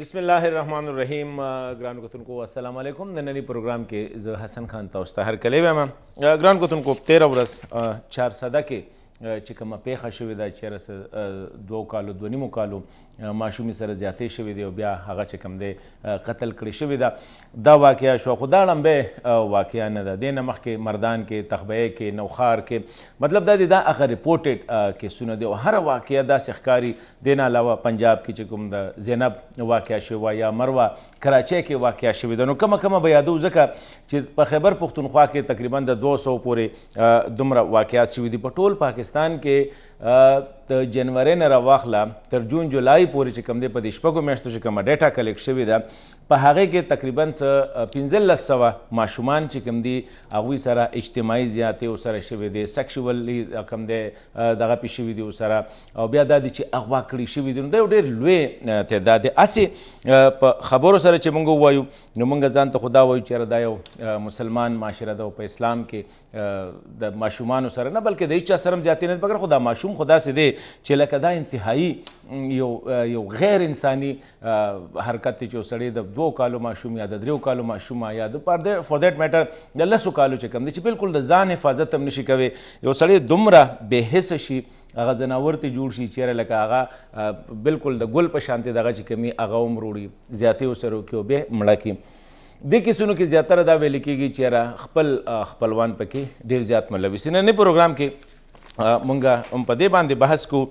बिस्मिल्लाहिर्रहमानिर्रहीम ग्रान को अस्सलाम वालेकुम नन्नी प्रोग्राम के ज हसन खान तोस्ता हर कले वेमा ग्रान को 13 वर्ष 4 सदा के चिकमा पेखा शवी दा चेर दो कालो दोनीमो कालो माशूमी सर ज्यादा शवी दे बिया हगा चिकम दे कत्ल कड़ी शवी दा वाक़या शो खुदा लंबे वाक़या न दा देन मख के मर्दान के तखबे के नौखार के मतलब दा अगर रिपोर्टेड के सुन दे हर वाक़या दा सहकारी देना अलावा पंजाब की चिकम दा ज़ैनब वाक़या शवा या मरवा कराची के वाक़या शवी दा नो कम कम बयादू ज़का खैबर पुख्तनख्वा के तकरीबन 200 पूरे दुमरा वाक़यात शवी दी पटोल पाकिस्तान के जनवरी न रवाखला तर जून जुलाई पूरी चिकम दे पद शपगो मेशतो चिकम डेटा कलेक्ट शवी दा पहागे के तकरीबन 1500 माशुमान चिकम दी अगुई सारा इज्तिमाई ज़्यादती उ सारा शवी दे सेक्सुअली कम दे दगा पी शवी दी उ सारा और बिया दादी ची अगवा कड़ी शवी दी नो डेर लुए तादाद असी खबरों सारा ची मंगो वायु नो मंगा जान तो खुदा वायु चेरा दायो मुसलमान माशरा दा पे इस्लाम के द माशुमान सारा ना बल्कि दे इच्छा शर्म जाती नहीं मगर खुदा माशूम खुदा से दे चला कदा इंतहाई यो गैर इंसानी हरकत जो सड़ी द 2 कालो माशूम या 3 कालो माशूम या फॉर दैट मैटर द 10 कालो चकम दी बिल्कुल द जान हिफाजत हम निशी कवे यो सड़ी दुमरा बेहिस शी आगा जनावरती जुड़ शी चेहरा लगा आगा बिल्कुल द गुल पशांति दगा चिकमी आगा उमरूड़ी ज्यादा उसरो क्यों बे मड़ा की देखिए सुनो कि ज़्यादातर अदा वे लिखी चेहरा खपलवान पके ढेर ज़्यादा मतलब इसी ने प्रोग्राम के मुंगा पदे बांधे बहस को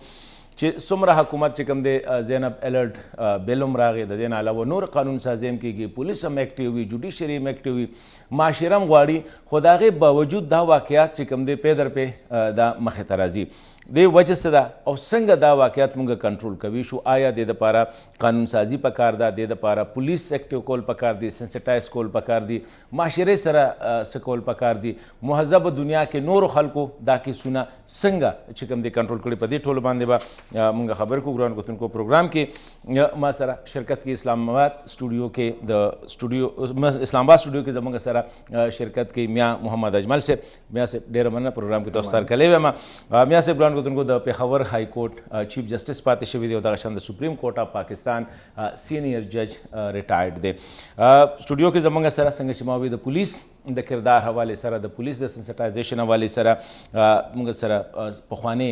सुमरा हुकूमत चिकम दे ज़ैनब अलर्ट बेलुम रागे देना अलावा नूर कानून साजेम की पुलिस हम एक्टिव हुई जुडिशरी में एक्टिव हुई माशरम गाड़ी खुदा के बावजूद दा वाक़यात चिकम दे पेदर पे दा मखतराजी दे वजह से दा और संग दा वाक़यात मुंगा कंट्रोल कवी शो आया दे पारा कानून साजी पकार दा दे पारा पुलिस एक्टिव कोल पकार दी सेंसिटाइज कोल पकार दी माशरे सरा सकोल पकार दी महजब दुनिया के नूर खल को दा की सुना संग चिकम दे कंट्रोल कड़ी पदी ठोल बांधे बा मुंगा खबर को ग्राउंड को तुमको प्रोग्राम के मा सरा शिरकत की इस्लामाबाद स्टूडियो के इस्लामाबाद स्टूडियो के जमंगा सरा शिरकत की मियाँ मोहम्मद अजमल से मियाँ से डेर मना प्रोग्राम के दोस्तार कले हुए मियाँ से ग्राउंड को तुमको द Peshawar high court chief justice पाते शवी दे द supreme court of Pakistan senior जज रिटायर्ड दे स्टूडियो के जमंगा सरा संग शिमावी द पुलिस द किरदार हवाले सरा द पुलिस द सेंसिटाइजेशन हवाले सरा मुंगा सरा पखवाने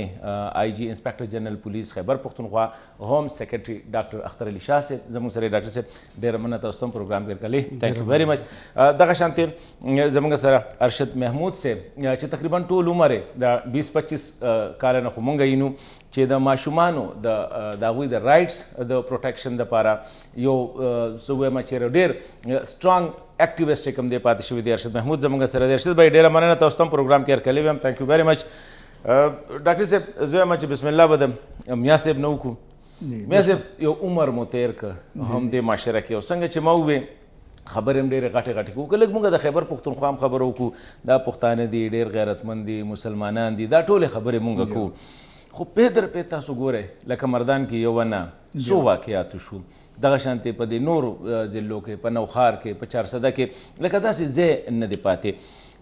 IG inspector general police Khyber Pakhtunkhwa home secretary doctor Akhtar Ali Shah से जमुन सरे डॉक्टर से डेर मना तस्तम प्रोग्राम कर कले थैंक यू वेरी मच दगा शांति जमुंगा सरा अरशद महमूद से तकरीबन टोल उमर 20-25 काल न खुमंगा इनू चे द माशुमानो the the rights the protection the पारा यो सुबह में चेरो डेर स्ट्रॉन्ग एक्टिविस्ट कम दे पाते शवी दे अरशद महमूद जमंगा सर अरशद भाई डेरा मना तोस्तम प्रोग्राम केयर कले हम thank you very much doctor साहब जो मच बिस्मिल्लाह बदम मियाँ साहब नौकू मियाँ साहब यो उमर मोतेर का हम दे माशरा के संग चमावे खबर हम डेर गाटे गाटे को कलक मुंगा द खैबर पुख्तनख्वा खबरों को दा पुख्ताने दी डेर गैरतमंदी मुसलमानान दी दा टोले खबर मुंगा को खो पेदर पेता सो गोरे लक मर्दान की यवना सो वाक़यात शू दगा शांति पदे नूर ज़िलों के पनौखार के 4 सदा के लकदा से जे न दे पाते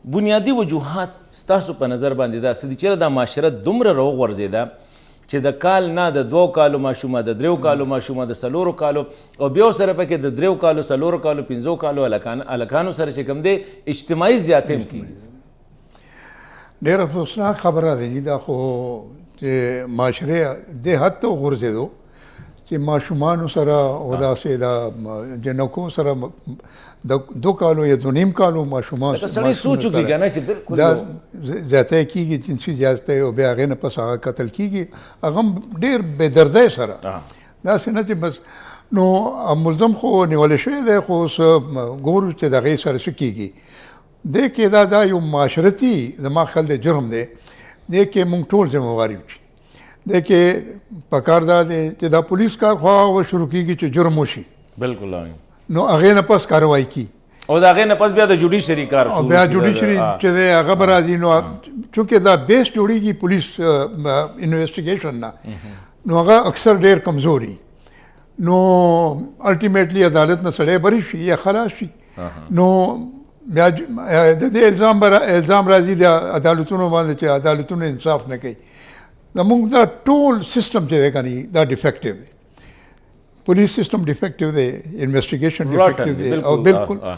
बुनियादी वजूहात स्तासु पर नज़र बांधेदा सदी चेरा दा माशरा दुमर रो वर्जेदा चे द काल ना द 2 कालो माशुमा द 3 कालो माशुमा द 4 कालो और बियो सर पे के द 3 कालो 4 कालो 5 कालो अलकानो सर चे कम दे इज्तिमाई ज़्यादती की डेर अफसोसनाक खबर आ दी दा खो चे माशरे दे हद तो गुर्जे दो कि माशुमान सरा उदा से दा जनकों सरा 2 कालो या 2.5 कालो माशुमान सड़ी सोच चुकी है ना कि बिल्कुल जाते की जिनसी जाते हो बेआगे न पस आगा कत्ल की अगम डेर बेदर्दे सरा ना से ना बस नो मुल्ज़म खो निवाले शे दे खो गोर चे दगे सर की देख के दा यो माशरती दिमाग ख्याल दे जुर्म दे देख के मुंग टोल जिम्मेवारी देखे पकारदा दे दा पुलिस कार ख्वा वो शुरू की जुर्म होशी बिल्कुल नो अगे न पस कार्रवाई की और आगे न पस बिया द जुडिशरी कार बिया जुडिशरी चे दे खबर आ दी नो चूंकि दा बेस जोड़ी की पुलिस इन्वेस्टिगेशन ना नो अगा अक्सर डेर कमजोरी नो अल्टीमेटली अदालत न सड़े बरिशी या खलाशी नो इल्ज़ाम राजी द अदालतों बांधे चे अदालतों ने इंसाफ न कई द मुंग द टोल सिस्टम चे कनी द डिफेक्टिव پولیس سیستم ډیفیکټیو دی انویسټیګیشن Rotten ډیفیکټیو دی، دی او بالکل. بالکل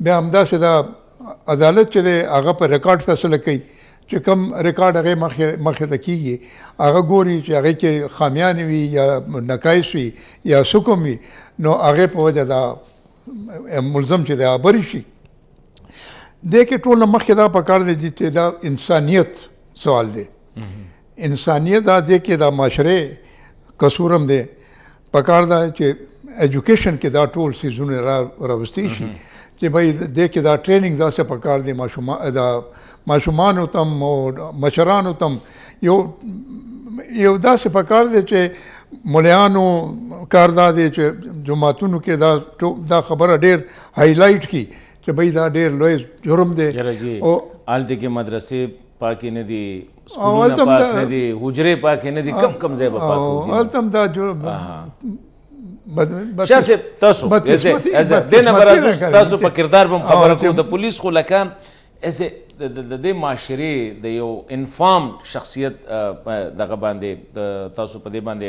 بیا همداسې دا عدالت چې دی هغه په ریکارډ فیصله کوي چې کوم ریکارډ هغې مخې ته کېږي هغه ګوري چې هغې کې خامیانې وي یا نقایص وي یا څه کوم وي نو هغې په وجه دا ملزم چې دی هغه بری شي. دې کې ټول نه مخکې دا پکار دی چې دا انسانیت سوال دی. انسانیت دا دې کې دا معاشرې قصور هم دی. پکار دا چې ایجوکیشن کې دا ټول څیزونه راوستی شي چې بھائی دې کې دا ټریننګ داسې پکار دی ماشومانو تم او مشرانو تم یو داسې پکار دی چې ملیانو کار دا دی چې جماعتونو کې دا خبره ډېر هایلایټ کی چې بھائی دا ډېر لوی جرم دی. او هلته کې مدرسې پاکې نه دي، سکولونه پاک نه دي، حجرې پاکې نه دي، کم ځای به پاک وځي. هلته هم دا جرم شاه صاحب تاسو دې نه به راځو، تاسو په کردار به هم خبره کوو. د پولیس خو لکه د دې معاشرې د یو انفارمډ شخصیت دغه باندې تاسو په دې باندې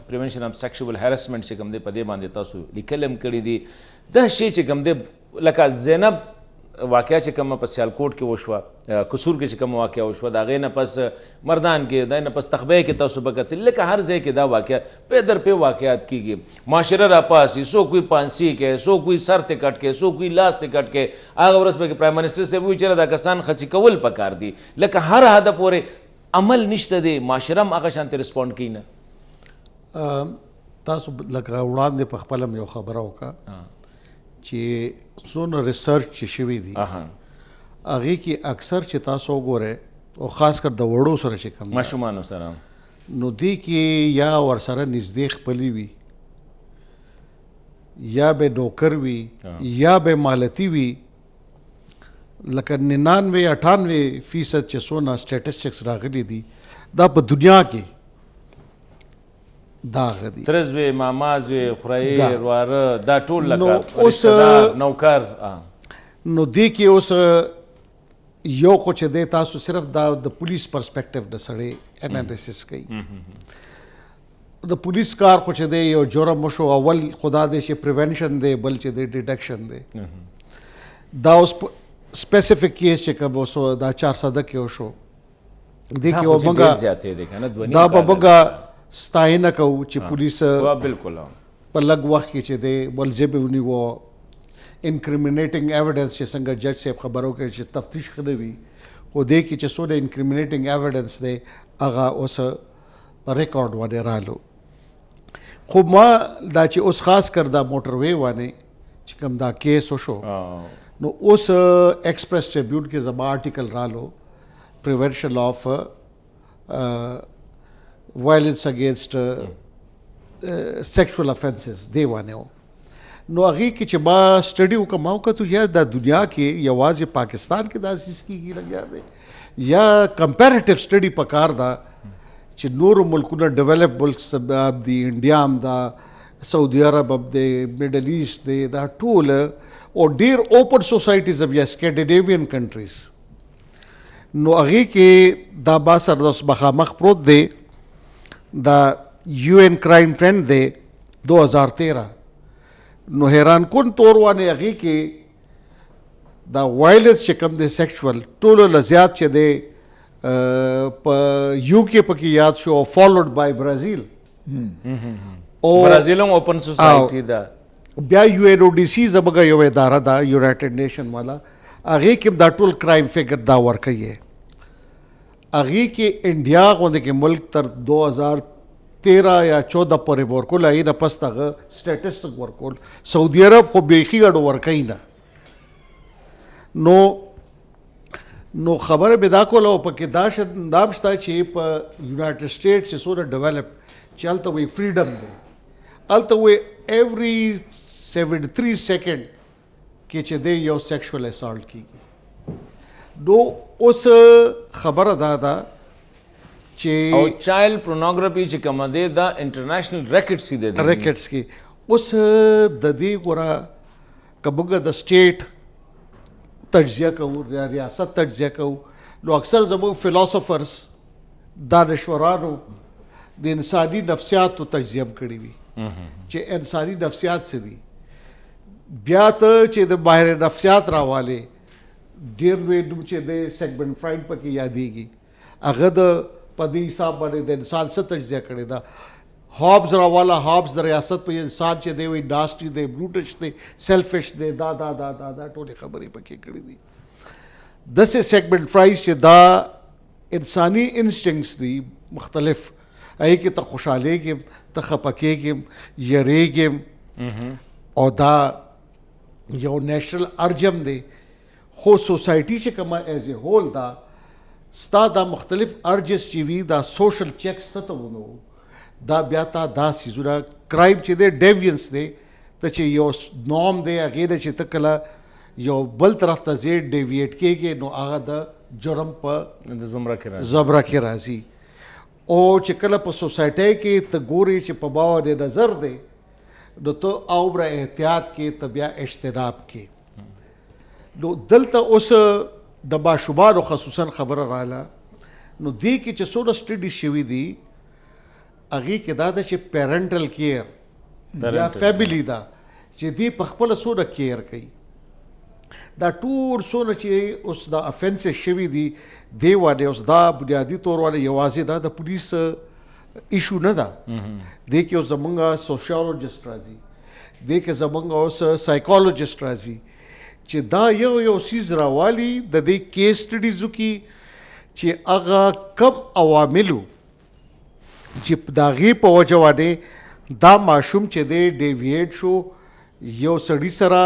پریونشن اف سیکشوال هراسمنټ چې کوم دی په دې باندې تاسو لیکل هم کړي دي. دا شی چې کوم دی لکه زینب واقعه چې کومه په سیالکوټ کې وشوه، قصور کې چې کومه واقعه وشوه، د هغې نه پس مردان کې، د هغې نه پس تخبیه کې تاسو به کتل لکه هر ځای کې دا واقعه پې در پې واقعات کېږي. معاشره راپاسي، څوک وي پانسي کوي، څوک وي سر ته کټ کوي، څوک وي لاس ته کټ کوي. هغه ورځ به پرایم منسټر صاحب وایي چېرې دا کسان خسي کول پکار دي. لکه هر حده پورې عمل نشته دی، معاشره هم هغه شانتې رسپونډ کوي نه. تاسو لکه وړاندې په خپله هم یو خبره وکړه چې څونه ریسرچ چې شوي دي هغې کې اکثر چې تاسو وګورئ او خاص کر د وړو سره چې کوم ماشومانو سره نو دې کې یا ورسره نږدې خپلي وي یا به نوکر وي یا به مالتي وي. لکه 99-98% چې څونه سټیټسټکس راغلي دي دا په دنیا کې داغه دي. ترزوی مامازوی خورایي رواره دا ټول لکه اوس نوکر. نو دې کې اوس یو خو چې دی تاسو صرف دا د پولیس پرسپیکټیو د سړی انالیسس کوي. د پولیس کار خو چې دی یو جرم وشو اول خدا دی چې پریونشن دی، بل چې دی ډیټیکشن دی. دا اوس سپیسیفک کیس چې کوم وسو دا 400 کې وشو دې کې ومنګه دا به موږ ستاینه کوو چې پولیس بالکل په لږ وخت کې چې دی ولزه به ونیوه. انکریمینیټنګ ایویډنس چې څنګه جج صاحب خبرو کوي چې تفتیش ښه نه وي، خو دې کې چې څونه انکریمینیټنګ ایویډنس دی هغه اوس په ریکارډ باندې رالو. خو ما دا چې اوس خاص کر دا موټر وی باندې چې کوم دا کیس وشو نو اوس ایکسپریس ټریبیوټ کې زما آرټیکل رالو پریونشن آف وایلنس اگینسٹ سیکشول افینسز دی باندې و. نو هغې کې چې ما سټډي وکړم ما وکتو یار دا دنیا کې یوازې پاکستان کې دا چیز کېږي لګیا دی یا کمپیریټیو سټډي پکار ده چې نورو ملکونه ډیولپ ملکس دی، انډیا هم دا، سعودي عرب هم دی، میډل ایسټ دی، دا ټول او ډېر اوپن سوسایټیز هم یا سکینډینیوین کنټریز. نو هغې کې دا با سره اوس مخامخ پروت دی. دا یو این کرائم ټرینډ دی 2013. نو حیران کن طور باندې هغې کې دا وایلنس چې کوم دی سیکشول ټولو نه زیات چې دی په یو کې پکې یاد شو فالوډ بای برازیل. برازیل هم اوپن سوسایټي ده. بیا یو این او ډي سي زموږ یو اداره ده یونایټډ نیشن والا، هغې کې دا ټول کرائم فګر دا ورکوي. هغې کې انډیا غوندې کې ملک تر 2013 یا 14 پورې ورکول، هغې نه پس هغه سټیټسټک ورکول. سعودي عرب خو بیخي ګډو ورکوي نه. نو خبره مې دا کوله او پکې دا شته چې په یونایټډ سټیټ چې څومره ډیولپ چې هلته وایي فریډم دی، هلته وایي ایوری 73 سیکنډ کې چې دی یو سیکشول اسالټ کېږي. نو اوس خبره دا ده چې او چایلډ پورنوګرافي چې کومه دی دا انټرنیشنل ریکټس دي ریکټس کې. اوس د دې ګوره که موږ د سټیټ تجزیه کوو یا ریاست تجزیه کوو نو اکثر زموږ فلاسفرز دانشورانو د انساني نفسیاتو تجزیه کړې وي. چې انساني نفسیات څه دي. بیا ته چې د ماهر نفسیات راواله ډېر لوی نوم چې د سیګمنډ فرایډ پکې یادېږي. هغه د په دې حساب باندې د انسان څه تجزیه کړې ده. هابز راواله هابز د ریاست په انسان چې دی وایي ناسټي دی بروټش دی سیلفش دی دا دا دا دا دا ټولې خبرې پکې کړې دي. داسې سیګمنډ فرایډ چې دا انساني انسټنکټس دي مختلف هغې کې ته خوشحالېږم ته خفه کېږم یریږم او دا یو نیچرل ارجم دی. خو سوسایټي چې کومه ایز اے هول دا ستا دا مختلف ارجز چې وي دا سوشل چیکس څه ته ونو دا بیا تا دا سیزونه کرایم چې دی ډیوینس دی ته چې یو نام دی هغې نه چې ته کله یو بل طرف ته ځې ډیویټ کېږي نو هغه د جرم په زمره کې راځي. او چې کله په سوسایټۍ کې ته ګورې چې په باور نظر دی نو ته اوبره احتیاط کې ته بیا اجتناب کې. نو دلته اوس د ماشومانو خصوصا خبره رااله نو دې کې چې څومره سټډي شوي دي هغې کې دا ده چې پیرنټل کیر یا فیملی ده چې دې په خپله څومره کیر کوي. دا ټول څومره چې اوس دا افینسز شوي دي دې باندې اوس دا بنیادي طور باندې یوازې دا د پولیس ایشو نه ده. دې کې اوس زمونږ سوشیالوجسټ راځي دې کې زمونږ اوس سایکالوجسټ راځي چې دا یو سیز راوالي د دې کیس سټډیزو کې چې هغه کم عواملو چې د هغې په وجه باندې دا ماشوم چې دی ډیویټ شو یو سړي سره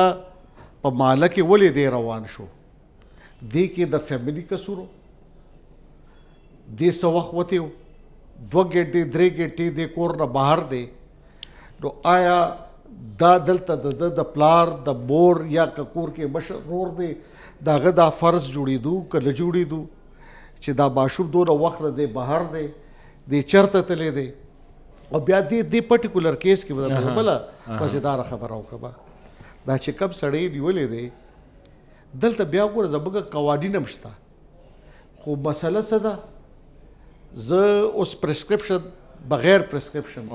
په ماله کې ولې دی روان شو. دې کې د فیملی قصور دې څه وخت وتی 2 ګنټې 3 ګنټې د کور نه بهر دی. نو آیا دا دلته د پلار د مور یا کور کې مشر ورور دی د هغه دا فرض جوړېدو که نه جوړېدو چې دا ماشوم دونه وخت دی بهر دی دی چېرته تللی دی. او بیا دې پرټیکولر کیس کې به درته بله مزیداره خبره وکړه دا چې کوم سړی نیولی دی دلته بیا ګوره زموږ قوانین هم شته خو مسله څه ده زه اوس پرسکرپشن بغیر پرسکرپشن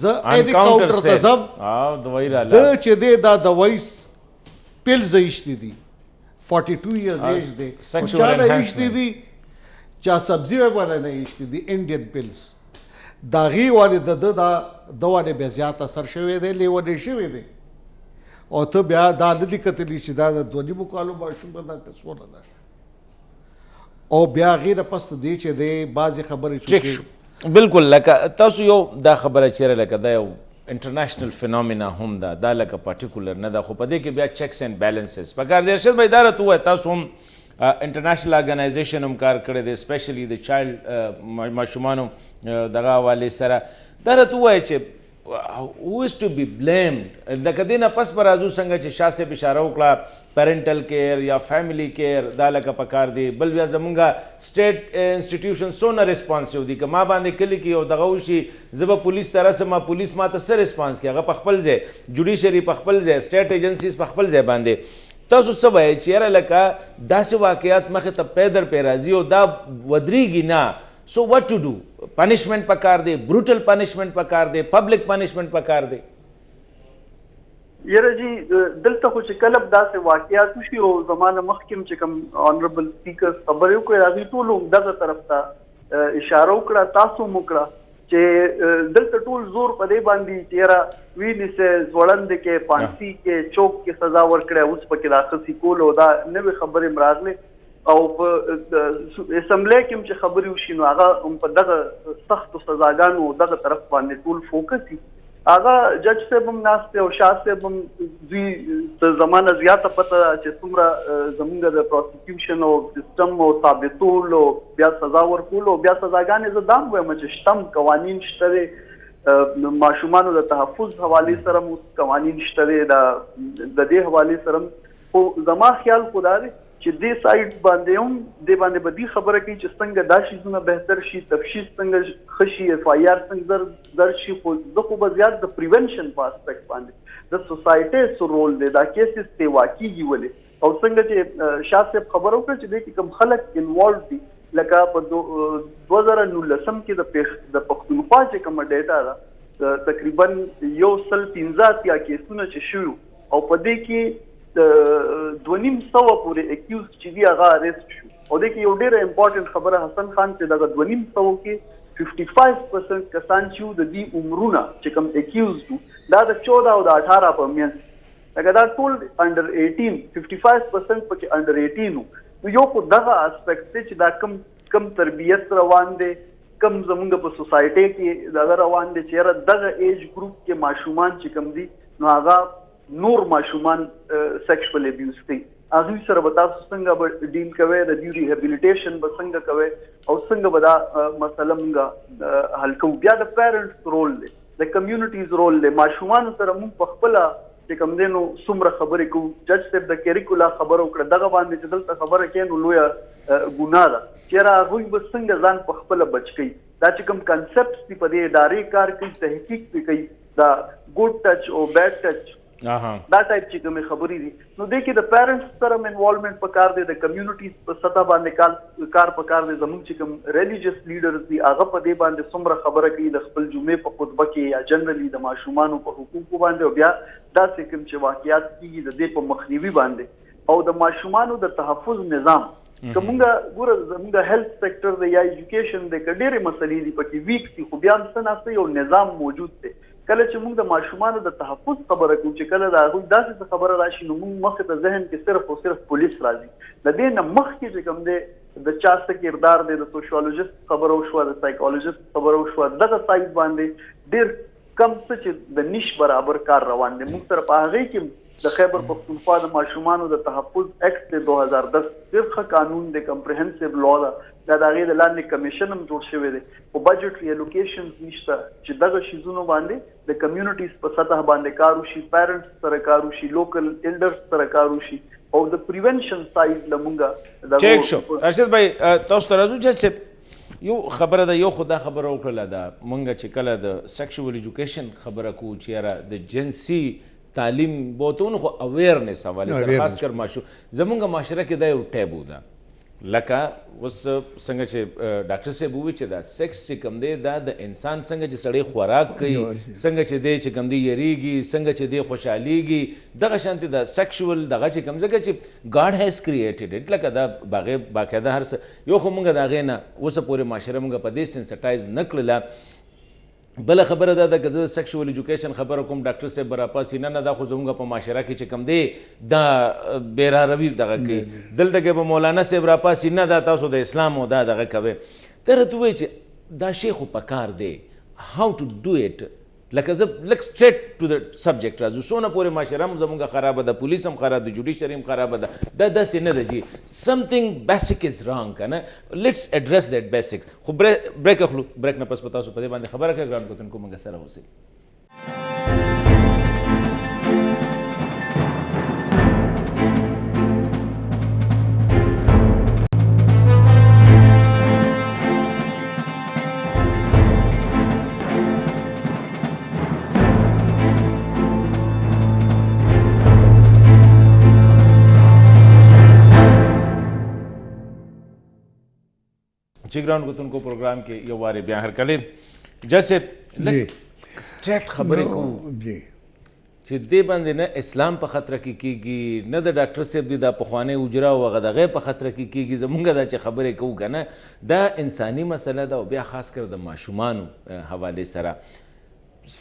زه اینی کاؤنټر ته ځم د چې دی دا دوایي پیلز ایشتې دي 42 ایئرز ایج دی چا نه ایشتې دي چا سبزي والا نه ایشتې دي انډین پیلز د هغې والې د وانې بیا زیات اثر شوی دی لیونی شوی دی او ته بیا دا نه دي کتلي چې دا د 2 کالو ماشوم به دا څونه ده او بیا هغې نه پس د دې چې دی بعضې خبرې بالکل لکه تاسو یو دا خبره چیرې لکه دا یو انټرنیشنل فینومینا هم ده دا لکه پارټیکولر نه ده خو په دې کې بیا چیکس اینډ بیلنسز پکار دی. ارشد بھائی دا راته ووایه تاسو هم انټرنیشنل ارګنایزیشن هم کار کړی دی سپیشلی د چایلډ ماشومانو دغه حوالې سره دا راته ووایه چې who is to be blamed لکه دې نه پس به راځو څنګه چې شاه صاحب اشاره وکړه پیرنټل کیر یا فیملی کیر دا لکه پکار دی. بل بیا زمونږ سټیټ انسټیټیوشن څونه ریسپانسیو دي که ما باندې کلي کې یو دغه وشي زه به پولیس ته رسم پولیس ما ته څه ریسپانس کوي هغه په خپل ځای جوډیشري په خپل ځای سټیټ ایجنسیز په خپل ځای باندې تاسو څه وایئ چې یاره لکه داسې واقعیات مخې ته پیدر پې راځي او دا ودرېږي نه. سو وٹ ټو ډو پنشمنټ پکار دی بروټل پنشمنټ پکار دی پبلک پنشمنټ پکار دی. یاره جی دلته خو چې کله داسې واقعیات وشي او زمانه مخکې چې کوم آنربل سپیکر خبرې وکړې هغوی ټولو دغه طرف ته اشاره وکړه تاسو هم وکړه چې دلته ټول زور په دې باندې چې یاره وینیسې ځوړندې کې پانسي کې چوک کې سزا ورکړی اوس پکې دا خصي کول او دا نوې خبرې هم راغلې او په اسمبلی کې هم چې خبرې وشي نو هغه هم په دغه سختو سزاګانو دغه طرف باندې ټول فوکس وي. هغه جج صاحب هم ناست دی او شاه صاحب هم دوی د زمانه زیاته پته چې څومره زمونږ د پروسیکیوشن او سیستم او ثابتول او بیا سزا ورکول او بیا سزاګانې زه دا هم وایم چې شتم قوانین شته دی ماشومانو د تحفظ حوالې سره هم قوانین شته دی د دې حوالې سره هم خو زما خیال خو دا دی چې دې سایډ باندې هم دې باندې به دې خبره کوي چې څنګه دا شیزونه بهتر شي تفتیش څنګه ښه شي ایف آی آر څنګه درج شي خو زه خو به زیات د پریونشن په اسپیکټ باندې د سوسایټۍ څه رول دی دا کیسز سیوا کېږي ولې او څنګه چې شاه صاحب خبره وکړه چې دې کې کوم خلک انوالو دي لکه په 2019 کې د پښتونخوا چې کومه ډیټا ده تقریبا 115 کیسونه چې شوي او په دې کې 250 پورې اکیوز چې دی هغه اریسټ شو او دې کې یو ډېره امپورټنٹ خبره حسن خان چې دغه 250 کې 55% کسان چې د دې عمرونه چې کوم اکیوز دي دا د 14 او د 18 په میانس لکه دا ټول انډر 18 55% پکې انډر 18 نو یو خو دغه اسپیکټ چې دا کم تربیت روان دي کم زمونږ په سوسایټي کې دغه روان دي چې دغه ایج ګروپ کې ماشومان چې کم دي نو هغه نور ماشومان سیکشوال ابیوز کوي هغه سره به تاسو څنګه به ډیل کوئ د دې ریهابیلیټیشن به څنګه کوئ او څنګه به دا مسله موږ حل کوو بیا د پیرنټس رول دی د کمیونټیز رول دی ماشومان سره موږ په خپل چې کوم دی نو څومره خبرې کوو جج صاحب د کریکولا خبرو کړه دغه باندې چې دلته خبره کوي نو لویه ګناه ده چې هغوی به څنګه ځان په خپله بچ کوي دا چې کوم کنسپټس دي په دې ادارې کار کوي تحقیق پې کوي دا ګوډ ټچ او بیډ ټچ دا ټایپ چې کومې خبرې دي نو دې کې د پیرنټس سره انوالومنټ پکار دی د کمیونټیز په سطح باندې کار پکار دی زموږ چې کوم ریلیجیس لیډرز دي هغه په دې باندې څومره خبره کوي د خپل جمعې په خطبه کې یا جنرالي د ماشومانو په حقوقو باندې او بیا داسې کوم چې واقعیات کېږي د دې په مخنیوي باندې او د ماشومانو د تحفظ نظام که مونږ ګوره زموږ هیلث سیکټر دی یا ایجوکیشن دی که ډېرې مسلې دي پکې ویک دي خو بیا هم څه ناسته یو نظام موجود دی کله چې موږ د ماشومانو د تحفظ خبره کوو چې کله د هغوی داسې خبره راشي نو موږ مخکې ته ذهن کې صرف او صرف پولیس راځي د دې نه مخکې چې کوم دی د چا څه کردار دی د سوشیولوژیست خبره وشوه د سایکالوژیست خبره وشوه دغه سایډ باندې ډېر کم څه چې د نیش برابر کار روان دی موږ سره په هغې کې د خیبر پختونخوا د ماشومانو د تحفظ ایکټ دی 2010 ډېر ښه قانون دی کمپریهنسیو لا ده دا د هغې د لاندې کمیشن هم جوړ شوی دی خو بجټ ریلوکیشنز نشته چې دغه شیزونو باندې د کمیونټیز په سطح باندې کار وشي پیرنټس سره کار وشي لوکل ایلډرز سره کار وشي او د پریونشن سایډ له مونږه چیک شو ارشد بھائی تاسو ته راځو جج صاحب یو خبره ده یو خو دا خبره وکړله ده مونږ چې کله د سیکشوال ایجوکیشن خبره کوو چې یاره د جنسي تعلیم بوتون خو اویرنس حواله سره خاص کر زمونږ معاشره کې دا یو ټیبو ده لکه اوس څنګه چې ډاکټر صاحب ووایي چې دا سیکس چې کوم دی دا د انسان څنګه چې سړی خوراک کوي څنګه چې دی چې کوم دی یریږي څنګه چې دی خوشحالیږي دغه شانتې د سیکشوال دغه چې کوم ځکه چې ګاډ هیز کریټډ اټ لکه دا باغې باقاعده هر څه یو خو مونږ د هغې نه اوسه پورې معاشره مونږ په دې سینسټایز نه کړله بله خبره دا ده که زه سیکشوال ایجوکیشن خبره کوم ډاکټر صاحب به راپاسي نه دا خو زموږ په معاشره کې چې کوم دی دا بیراروي دغه کوي دلته کې به مولانا صاحب راپاسي نه دا تاسو د اسلام او دا دغه کوئ ته راته ووایي چې دا شی خو پکار دی هاو ټو ډو اټ لکه زه لږ سټریټ ټو د سبجیکټ راځو څونه پورې معاشره هم زموږ خرابه ده پولیس هم خراب ده جوډیشري هم خرابه ده دا داسې نه ده جي سمثینګ بیسک از رانګ که نه لیټس اډرس دیټ بیسک خو بریک اخلو بریک نه پس به تاسو په دې باندې خبره کوئ ګران کتونکو موږ سره اوسئ چې ګران کتونکو پروګرام کې یو وارې بیا هرکلی جیسے سټریټ خبرې کوو چې دې باندې نه اسلام په خطره کې کیږي نه د ډاکټر صاحب دی دا پخوانی اجرا او هغه دغې په خطره کې کیږي زمونږ دا چې خبرې کوو که نه دا انساني مسله ده او بیا خاص کر د ماشومانو حوالې سره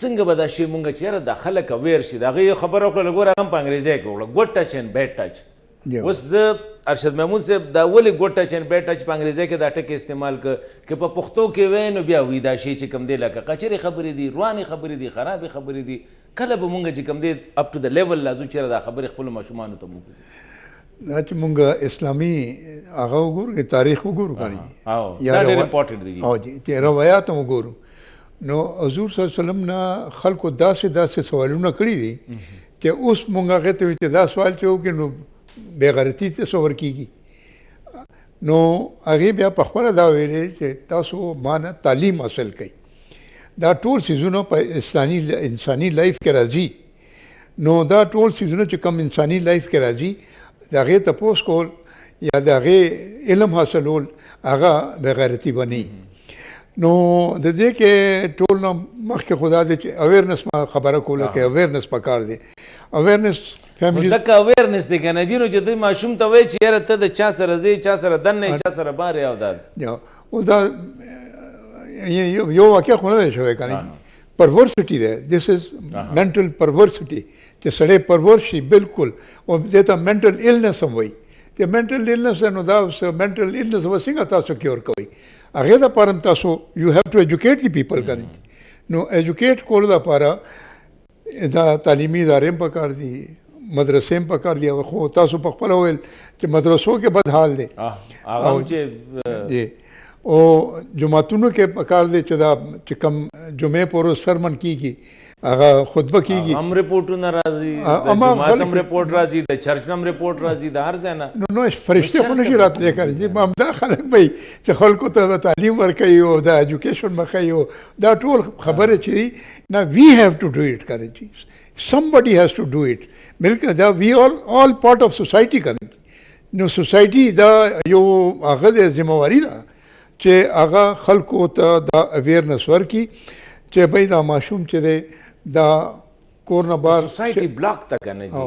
څنګه به دا شی مونږ چې یاره دا خلک اویر شي د هغې خبره وکړله ګوره هغه هم په انګریزۍ کې وکړه ګوډ ټچ اینډ بیډ ټچ اوس زه ارشد محمود صاحب دا ولې ګوډ ټچ اینډ بیډ ټچ په انګریزۍ کې دا ټکي استعمال کړه که په پښتو کې وی نو بیا وي دا شی چې کوم دی لکه قچرې خبرې دي روانې خبرې دي خرابې خبرې دي کله به مونږ چې کوم دی اپ ټو د لیول لازو چېرې دا خبرې خپلو ماشومانو ته وکړو دا چې مونږ اسلامي هغه وګورو تاریخ وګورو دا ډېر امپورټنټ دی او چې روایات هم وګورو نو حضور صلی الله علیه وسلم نه خلکو داسې سوالونه کړي دي چې اوس مونږ هغې ته وایو چې دا سوال چې وکړي نو بېغیرتي تصور کېږي نو هغې بیا په خپله دا ویلې چې تاسو ما نه تعلیم حاصل کوئ دا ټول څیزونه په انساني لایف کې راځي نو دا ټول څیزونه چې کوم انساني لایف کې راځي د هغې تپوس کول یا د هغې علم حاصلول هغه بېغیرتي به نه نو د دې کې ټول نه مخکې خدا دې چې اویرنس ما خبره کوله کې اویرنس پکار دی اویرنس فیملی دغه اویرنس دی کنه جنو چې دوی ماشوم ته وایي چې یاره ته د چا سره ځې چا سره دننه چا سره بارې او دا او دا یو واقع خو نه دی شوی کنه پرورسټي دی دس از منټل پرورسټي چې سړی پرور شي بالکل او دې ته منټل ایلنس هم وایي چې منټل ایلنس نو دا منټل ایلنس و څنګه تاسو کیور کوئ هغه د پاره تاسو یو هاف ټو ایجوکیټ دی پیپل کنه نو ایجوکیټ کول د پاره دا تعلیمي ادارې په کار دي مدرسې په کار دي خو تاسو په خپل ویل چې مدرسو کې بد حال دی هغه چې او جمعتونو کې په کار دی چې دا چې کم جمعې پر سرمن کیږي هغه خطبه کیږي هم رپورټونه راځي د جماعت هم رپورټ راځي د چرچ هم رپورټ راځي د هر ځای نه نو فرشته خو نشي راتلی کوي چې همدا خلک به چې خلکو ته تعلیم ورکوي او د ایجوکیشن مخوي او دا ټول خبره چې نه وی هاف ټو ډو اټ کوي somebody has to do it ملک دا وی آر all part of society کوي نو سوسایټي دا یو هغه د ذمہواری ده چې هغه خلکو ته دا اویرنس ورکي چې بھئی دا معصوم چې دی دا کور نه بار سوسایټي بلاک تا کنه جی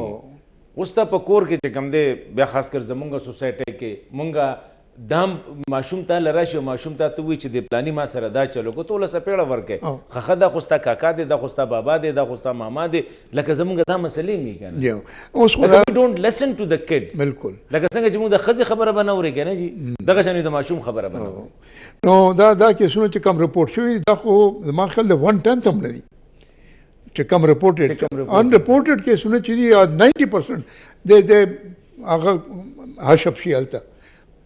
اوس ته په کور کې چې کم دی بیا خاص کر زمونږ سوسایټي کې مونږه دام معصوم ته لراشي معصوم ته ته وی چې د پلاني ما سره دا چلو کو ټوله سپېړه ورکه خخه دا خوستا کاکا دی دا خوستا بابا دی دا خوستا ماما دی لکه زمونږ دا مسلې می کنه اوس خو we don't listen to the kids بالکل لکه څنګه چې موږ د خزي خبره بنوري کنه جی دغه شنو د معصوم خبره بنوري نو دا کیسونه چې کم رپورټ شوی دا خو ما خیال د 1/10 هم نه دي چې کم رپورټډ ان رپورټډ کیسونه چې دي 90% د هغه حشب شي الته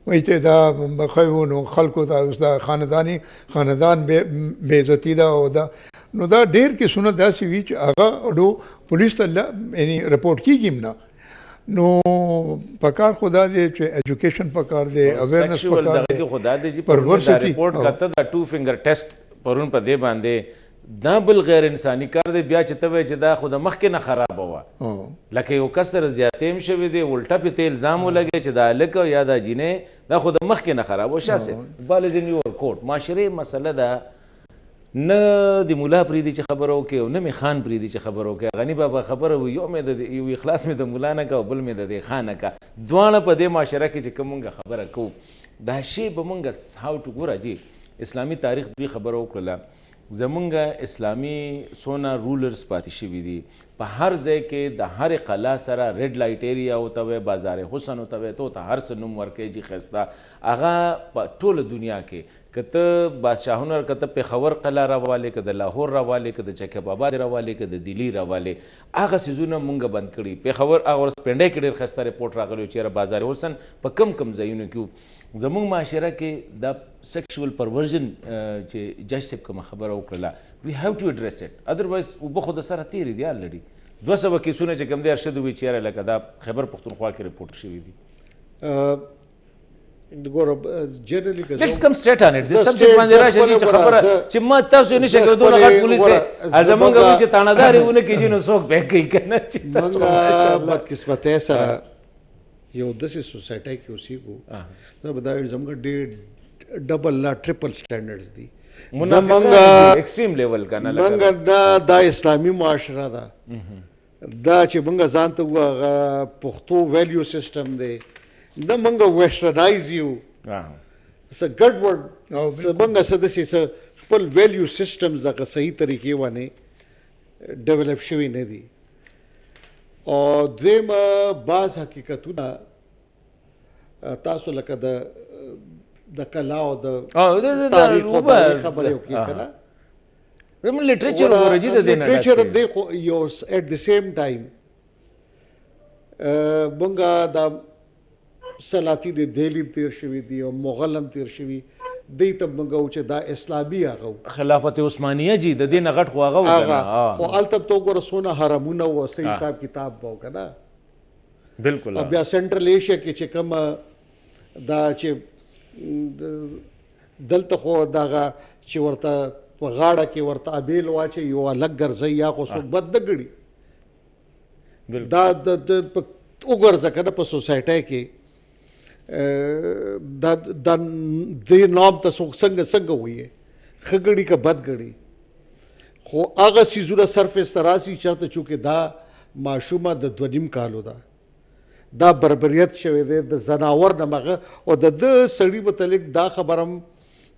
وایي چې دا خیونو خلکو ته اوس دا خاندان بې عزتي ده او دا نو دا ډېر کیسونه داسې وي چې هغه اډو پولیس ته یعنی رپورټ کیږي نه نو پکار خدا دی چې ایجوکیشن پکار دی اویرنس پکار دی خدا دی چې پرورسټي رپورټ کته دا 2 فنگر ټیسټ پرون په دې باندې دا بل غیر انساني کار دی بیا چې ته وایې چې دا خو د مخکې نه خراب وه لکه یو کس سره زیاتې هم شوي دی الټه پې ته الزام ولګی چې دا هلک یا دا جینۍ دا خو د مخکې نه خراب و شاسې بالز ان یور کوټ معاشرې مسله ده نه د ملا پرېږدي چې خبره وکړي او نه مې خان پرېږدي چې خبره وکړي غني بابا خبره وي یو اخلاص مې د ملا نه که او بل مې د دې خان نه که دواړه په دې معاشره کې چې کوم مونږ خبره کوو دا شی به مونږ هاو ټو ګوره جي اسلامي تاریخ دوی خبره وکړله زمونږ اسلامي سونه رولرز پاتې شوي دي په هر ځای کې د هرې قلا سره ریډ لایټ ایریا ورته وی بازار حسن ورته وی ته هر څه نوم ورکوي جي ښایسته هغه په ټوله دنیا کې که ته بادشاهونه که ته پېښور قلعه راوالې که د لاهور راوالې که د چکب آباد راوالې که د دلی راوالې هغه څیزونه مونږ بند کړي پېښور هغه ورځ پنډۍ کې ډېر ښایسته رپورټ راغلی و چېرې بازار حسن په کم ځایونو کې زمونږ معاشره کې دا سیکشوال پرورژن چې جج صاحب کومه خبره وکړله وی هاو ټو اډرس اټ ادروایز اوبه خو د سره تېرې دي الرېډي 200 کیسونه چې کوم دی ارشد ووي چېرې لکه دا خیبر پښتونخوا کې رپورټ شوي دي لیټس کم سټریټ ان اټ د سبجیکټ باندې راشه چې خبره چې ما تاسو یې نشئ کولی دونه غټ پولیس یې زمونږ وایي چې تاڼهدارې ونه کېږي نو څوک به کوي که نه چې تاسو مونږ بدقسمتۍ سره یو داسې سوسایټۍ کې اوسېږو دا به دا زموږ ډېر ډبل لا ټریپل سټینډرډز دي ایکسټریم لیول که نه مونږ دا اسلامي معاشره ده دا چې مونږ ځان ته وو هغه پښتو ویلیو سسټم دی نه مونږ ویسټرنایز یو څه ګډ وډ مونږ څه داسې څه خپل ویلیو سسټمز هغه صحیح طریقې باندې ډیولپ شوي نه دي او دویمه بعض حقیقتونه تاسو لکه د کلا او د تاریخ او د خبرې وکړي که نه زموږ لټریچر وګوره جي د دې نه لټریچر هم دی خو یو ایټ د سیم ټایم مونږ دا سلاطین دهلي تیر شوي دي او مغل هم تیر شوي دی ته مونږ وو چې دا اسلامي هغه خلافت عثمانیه جي د دې نه غټ خو هغه و خو هلته ته وګوره څونه حرمونه وو څه حساب کتاب به و که نه بلکل بیا سنټرل ایشیا کې چې کوم دا چې دلته خو دغه چې ورته په غاړه کې ورته ابیل واچي یو الګ ګرځي یا خو څوک بد نه ګړي دا وګرځه که نه په سوسایټۍ کې دا دې نام ته څوک څنګه وایي ښه ګڼي که بد ګڼي، خو هغه څیزونه سرفیس ته راسي چېرته چونکې دا ماشومه د 2.5 کالو ده، دا بربریت شوی دی د زناور نه مغه، او د ده سړي متعلق دا خبر هم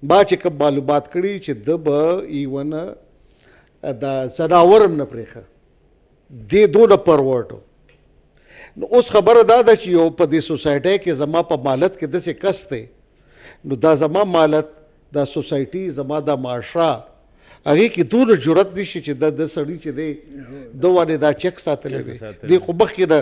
ما چې کوم معلومات کړي چې ده به ایون د زناور هم نه پرېښه، دې دونه پرورټ و. نو اوس خبره دا ده چې یو په دې سوسایټۍ کې زما په مالت کې داسې کس دی، نو دا زما مالت، دا سوسایټي، زما دا معاشره، هغې کې دونه جرأت نشي چې د سړي چې دی ده باندې دا چک ساتلی وي، دې خو مخکې نه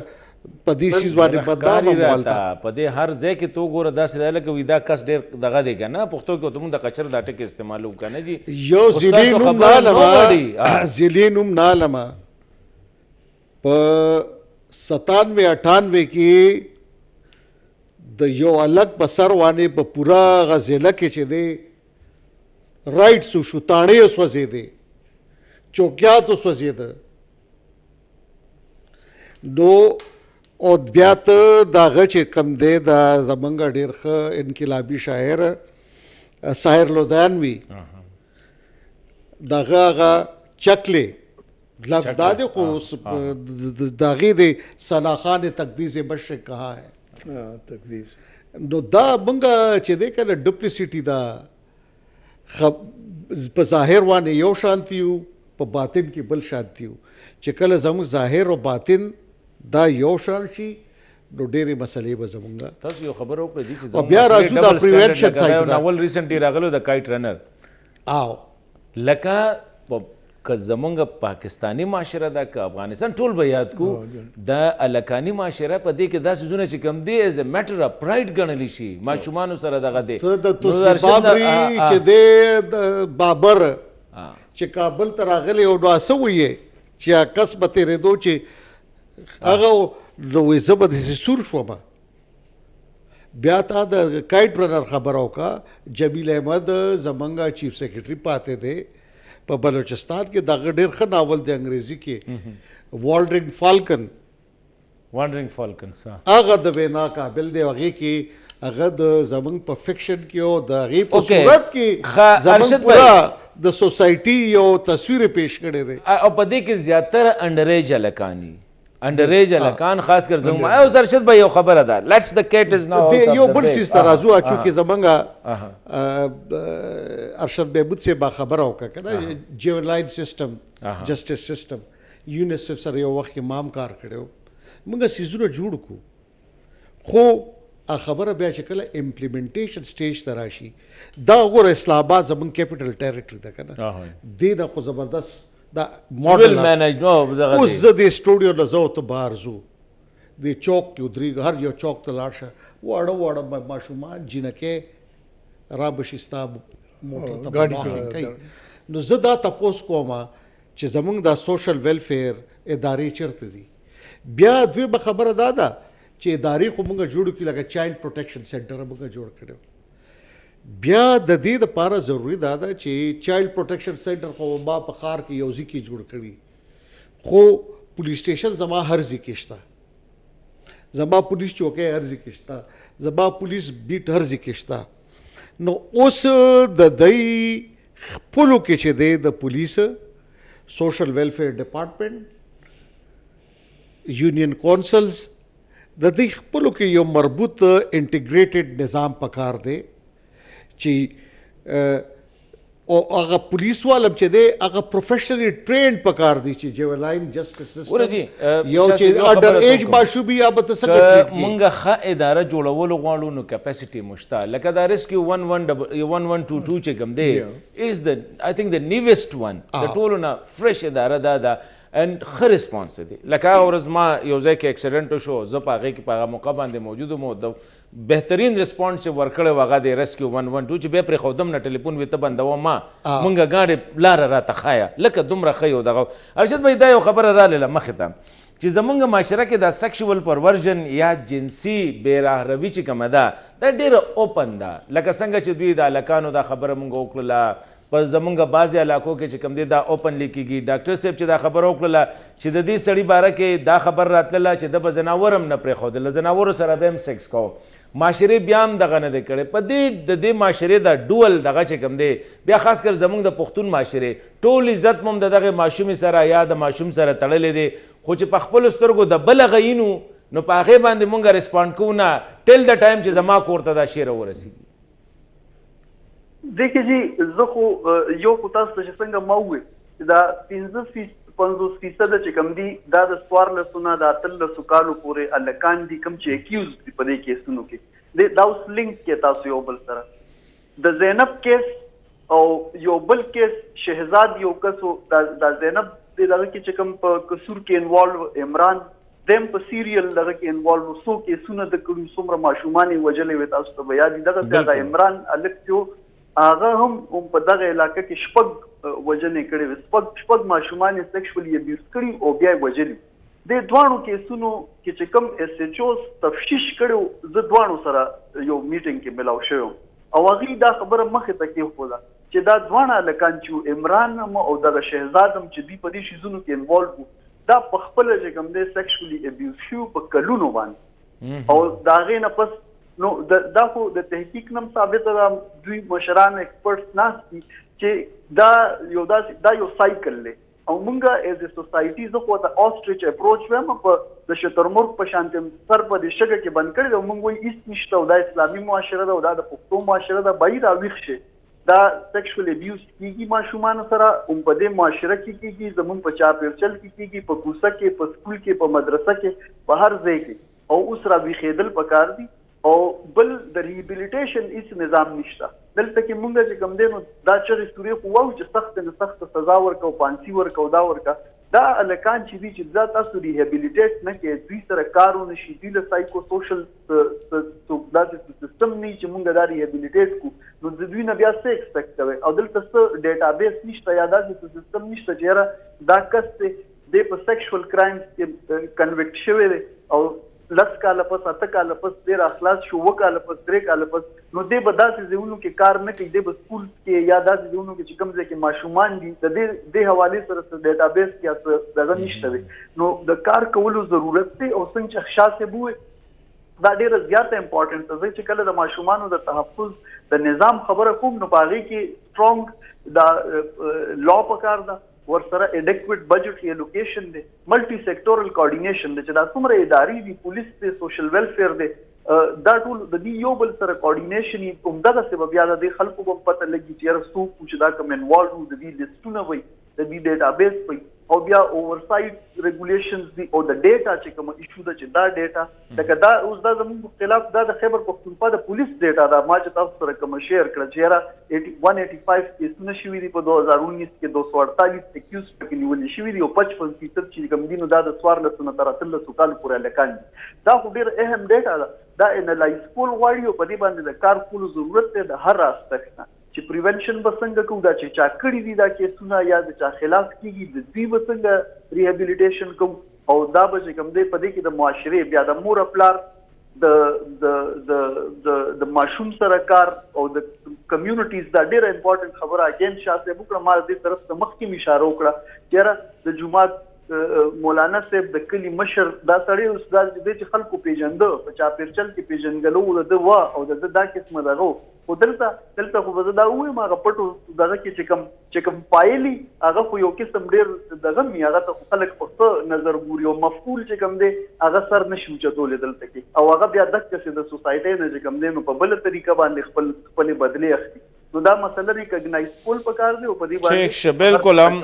په دې څیز باندې بدنام هم والته په دې هر ځای کې تو ګوره داسې دی لکه وي دا کس ډېر دغه دی که نه، پښتو کې ورته مونږ د کچر دا ټکي استعمالوو که نه جي. یو ضلع نوم نه علمه، ضلع نوم نه علمه، په 97-98 کې د یو الګ په سر باندې په پوره هغه ضلع کې چې دی رایټس وشو، تاڼې وسوځېدې، چوکیات وسوځېده، نو او بیا ته د هغه چې کوم دی دا زمونږ ډېر ښه انقلابي شاعر ساحر لودیانوي، د هغه چکلې لفظ دا دی، خو د هغې د ثنا خان تقدیس مشرق کہا ہے، تقدیس. نو دا مونږ چې دی که نه ډپلیسټي دا په ظاهر باندې یو شانتي یو، په باطن کې بل شانتي یو، چې کله زموږ ظاهر او باطن دا یو شان شي نو ډېرې مسلې به زمونږ. تاسو یو خبره وکړه دي چې او بیا راځو دا پریونشن سایت دا ناول ریسنټلی راغلو د کایټ رنر، او لکه که زمونږ پاکستانی معاشره ده که افغانستان، ټول به یاد کو د الکاني معاشره په دې کې دا څیزونه چې کوم دی ایز ا میټر اف پراید ګڼلی شي، ماشومانو سره دغه دی. ته د بابري چې دی د بابر چې کابل ته راغلی او نو څه ویې چې کس به تېرېدو چې هغه نو وایي زه به داسې سور شوم. بیا تا د کایټ رنر خبره وکړه، جمیل احمد زمونږ چیف سیکرټري پاتې دی په بلوچستان کې، دغه ډېر ښه ناول دی انګریزي کې، وانډرینګ فالکن، هغه د وینا قابل دی، هغې کې هغه د زمونږ په فکشن کې او د هغې په صورت کې زمونږ پوره د سوسایټي یو تصویر پیش کړی دی. او په دې کې زیاتره انډریج الکانی، انډریج الکان خاص کر زموږ او ارشد به یو خبره ده، لیټس د کیټ از ناو یو بل سیز ته راځو، چونکې زمونږ ارشد محمود صاحب با خبره وکړه که نه، جیولاین سسټم، جسټس سسټم، یونیسف سره یو وخت کې مام کار کړی و، موږ سیزونه جوړ کړو، خو خبره بیا چې کله امپلیمنټیشن سټیج ته راشي، دا وګوره اسلام آباد زمونږ کیپیټل ټریټري ده که نه، دې نه خو زبردست دا ماډل اوس زه د سټوډیو نه زه ته بهر ځو، د چوک کې ودرېږه، هر یو چوک ته لاړ شه، واړه واړه ماشومان جینکې را به شي ستا موټر ته کوي. نو زه دا تپوس کوم چې زمونږ دا سوشل ویلفیر ادارې چېرته دي. بیا دویمه خبره دا ده چې ادارې خو مونږ جوړ کړي، لکه چایلډ پروټیکشن سینټر مونږ جوړ کړی، بیا د دې دپاره ضروري دا ده چې چایلډ پروټیکشن سینټر خو ما په ښار کې یو ځای کې جوړ کړي، خو پولیس سټیشن زما هر ځای کې شته، زما پولیس چوکۍ هر ځای کې شته، زما پولیس بیټ هر ځای کې شته. نو اوس د دوی خپلو کې چې دی د پولیس، سوشل ویلفیر ډپارټمنټ، یونین کونسلز، د دوی خپلو کې یو مربوط انټیګریټډ نظام پکار دی چې او هغه پولیس والم چې دی هغه پروفیشنلی ټرینډ پکار دی چې جیولاین جسټس سیسټم یو چې انډر ایج ماشوم یا به څه مونږ ښه اداره جوړولو غواړو، نو کیپاسټي مشته لکه دا ریسکیو 1122 چې کوم دی از د آی تھنک د نیویسټ ون، د ټولو نه فرش اداره ده اینڈ ښه ریسپانس دی. لکه هغه ورځ ما یو ځای کې اکسیډنټ وشو، زه په هغې کې په هغه موقع باندې موجود وم، د بهترین ریسپانس چې ورکړی و هغه د ریسکیو 112 چې بیا پرېښودم نه ټلیفون وي ته بندوم ما مونږ ګاډې لاره راته ښایه لکه دومره ښه یو دغه. ارشد بھائی دا یو خبره رالیله مخې ته چې زمونږ معاشره کې دا سیکشوال پرورژن یا جنسي بېراهروي چې کومه ده دا ډېره اوپن ده، لکه څنګه چې دوی د هلکانو دا خبره مونږ وکړله، په زمونږ بعضې علاقو کې چې کوم دی دا اوپنلی کېږي. ډاکټر صاحب چې دا خبره وکړله چې د دې سړي باره کې دا خبر راتلله چې ده به ځناور هم نه پرېښودل، له ځناورو سره به هم سیکس کوو. معاشرې بیا هم دغه نه دی کړی په دې د دې معاشرې د ډول دغه چې کوم دی بیا خاص کر زموږ د پښتون معاشرې ټول عزت مو د دغه ماشومې سره یا د ماشوم سره تړلی دی خو چې په خپلو سترګو د بله غیینو نو په هغې باندې مونږ ریسپانډ کوو نه ټیل د ټایم چې زما کور ته دا شعر ورسېږي. دیکھیے جی زه خو یو خو تاسو ته چې څنګه ما وویل چې دا 50% چې کوم دي دا د 14 نه د 13 کالو پورې هلکان دي کوم چې اکیوز دي په دې کیسونو کې دا اوس لینک کې تاسو یو بل سره د زینب کیس او یو بل کیس شهزاد یو کس د زینب دغه کې چې کوم په قصور کې انوالو عمران دیم په سیریل دغه کې انوالو سو کیسونه د کوم څومره ماشومان وجلې وي تاسو ته یاد دي دغه څنګه عمران الک جو هغه هم په دغه علاقې کې شپږ وجنې کړي وي شپږ ماشومان سیکشوالي ابیوز کړي او بیا وجلي د دوانو کیسونو کې چې کوم اس ایچ اوز تفتیش کړو زه دوانو سره یو میټینګ کې ملاو شوم او هغه دا خبره مخه ته کې خوله چې دا دوانه لکان چې عمران او دغه شهزاد هم چې دی په دې شیزونو کې انوالو دا په خپل چې کوم دی سیکشوالي ابیوز شو په کلونو باندې او دا غي نه پس نو دا خو د تحقیق نم ثابت ده دوی مشران ایکسپرټس ناس چې دا یو سایکل دی او مونږه ایز ا سوسایټي زه خو د اوستریچ اپروچ وایم په د شترمرغ په شانتم سر په دې شګه کې بند کړی او مونږ وایي هیڅ نشته او دا اسلامي معاشره ده او دا د پښتو معاشره ده باید راویښ شي دا سیکشوال ابیوز کیږي ماشومان سره په دې معاشره کې کیږي زمون په چاپیرچل کې کیږي په کوڅه کې په سکول کې په مدرسه کې په هر ځای کې او اوس راویښېدل پکار دي او بل د ریهابیلیټیشن هیڅ نظام نشته دلته کې مونږ چې کوم دی نو دا چې سوري خو وایو چې سخت نه سخت سزا ورکو پانسی ورکو دا ورکا دا الکان چې دي چې دا تاسو ریهابیلیټیټ نه کې دوی سره کارونه شي د سایکو سوشل دا سیستم نه چې مونږ دا ریهابیلیټیټ کو نو د دوی نه بیا څه ایکسپیکټ کوي او دلته څه ډیټابیس نشته یا دا سیستم نشته چې دا کس د په سیکشوال کرایمز کې کنویکټ شوی دی او لس کاله پس اته کاله پس ډیر اخلاص شو وکاله پس درې کاله پس نو دې به داسې ځایونو کې کار نه کوي دې به سکول کې یا داسې ځایونو کې چې کوم ځای کې ماشومان دي د دې حوالې سره ډیټابیس کې دغه نشته وي نو د کار کولو ضرورت دی او څنګه چې خاصه بوي دا ډیره زیاته امپورټنت ده چې کله د ماشومانو د تحفظ د نظام خبره کوم نو پاغي کې سترونګ دا لا پکار ده ورسره اډیکویټ بجټ الوکیشن دی ملټي سیکټورل کوارډینیشن دی چې دا څومره اداري دي پولیس دی سوشل ویلفیر دی دا ټول د دې یو بل سره کوارډینیشن یې کوم دغه سبب بیا د خلکو په پته لګي چې رسو چې دا کوم انوالو د دې لیستونه وي د دې ډیټابیس وي او بیا اوورسایټ ریګولیشنز دي او د ډیټا چې کوم ایشو ده چې دا ډیټا لکه دا اوس دا زموږ خلاف دا د خیبر پختونخوا د پولیس ډیټا دا ما چې تاسو سره کوم شیر کړ چې را 185 کیسونه شوي دي په 2019 کې 248 اکیوز پکې نیول شوي دي او 55% چې کوم دي نو دا د 14 نه تر 13 کال پورې لکان دا خو ډیر اهم ډیټا ده دا انالایز کول غواړي او په دې باندې د کار کولو ضرورت دی د هر اسپیکټ نه چې پریونشن به څنګه کوو دا چې چا کړي دي دا کیسونه یا د چا خلاف کیږي د دوی به څنګه ریهابیلیټیشن کوو او دا به چې کوم دی په دې کې د معاشرې بیا د مور پلار د ماشوم سره کار او د کمیونټیز دا ډیره امپورټنت خبره اگین شاسه وکړه ما دې طرف ته مخکې اشاره وکړه چې د جمعات مولانا صاحب د کلی مشر دا سړی استاد دې چې خلکو پیژنده په چاپیرچل کې پیژنګلو د وا او د دا قسمه دغه او دلته خو زه دا وایم هغه پټو دغه کې چې کوم پایلی هغه خو یو قسم ډیر دغه می هغه ته خلک په نظر ګوري او مفعول چې کوم دی هغه سر نشو چتول دلته کې او هغه بیا دغه څه د سوسایټي نه چې کوم دی نو په بل طریقه باندې خپل بدلی اخلي نو دا مسله ریکګنایز کول پکار دی او په دې باندې بالکل هم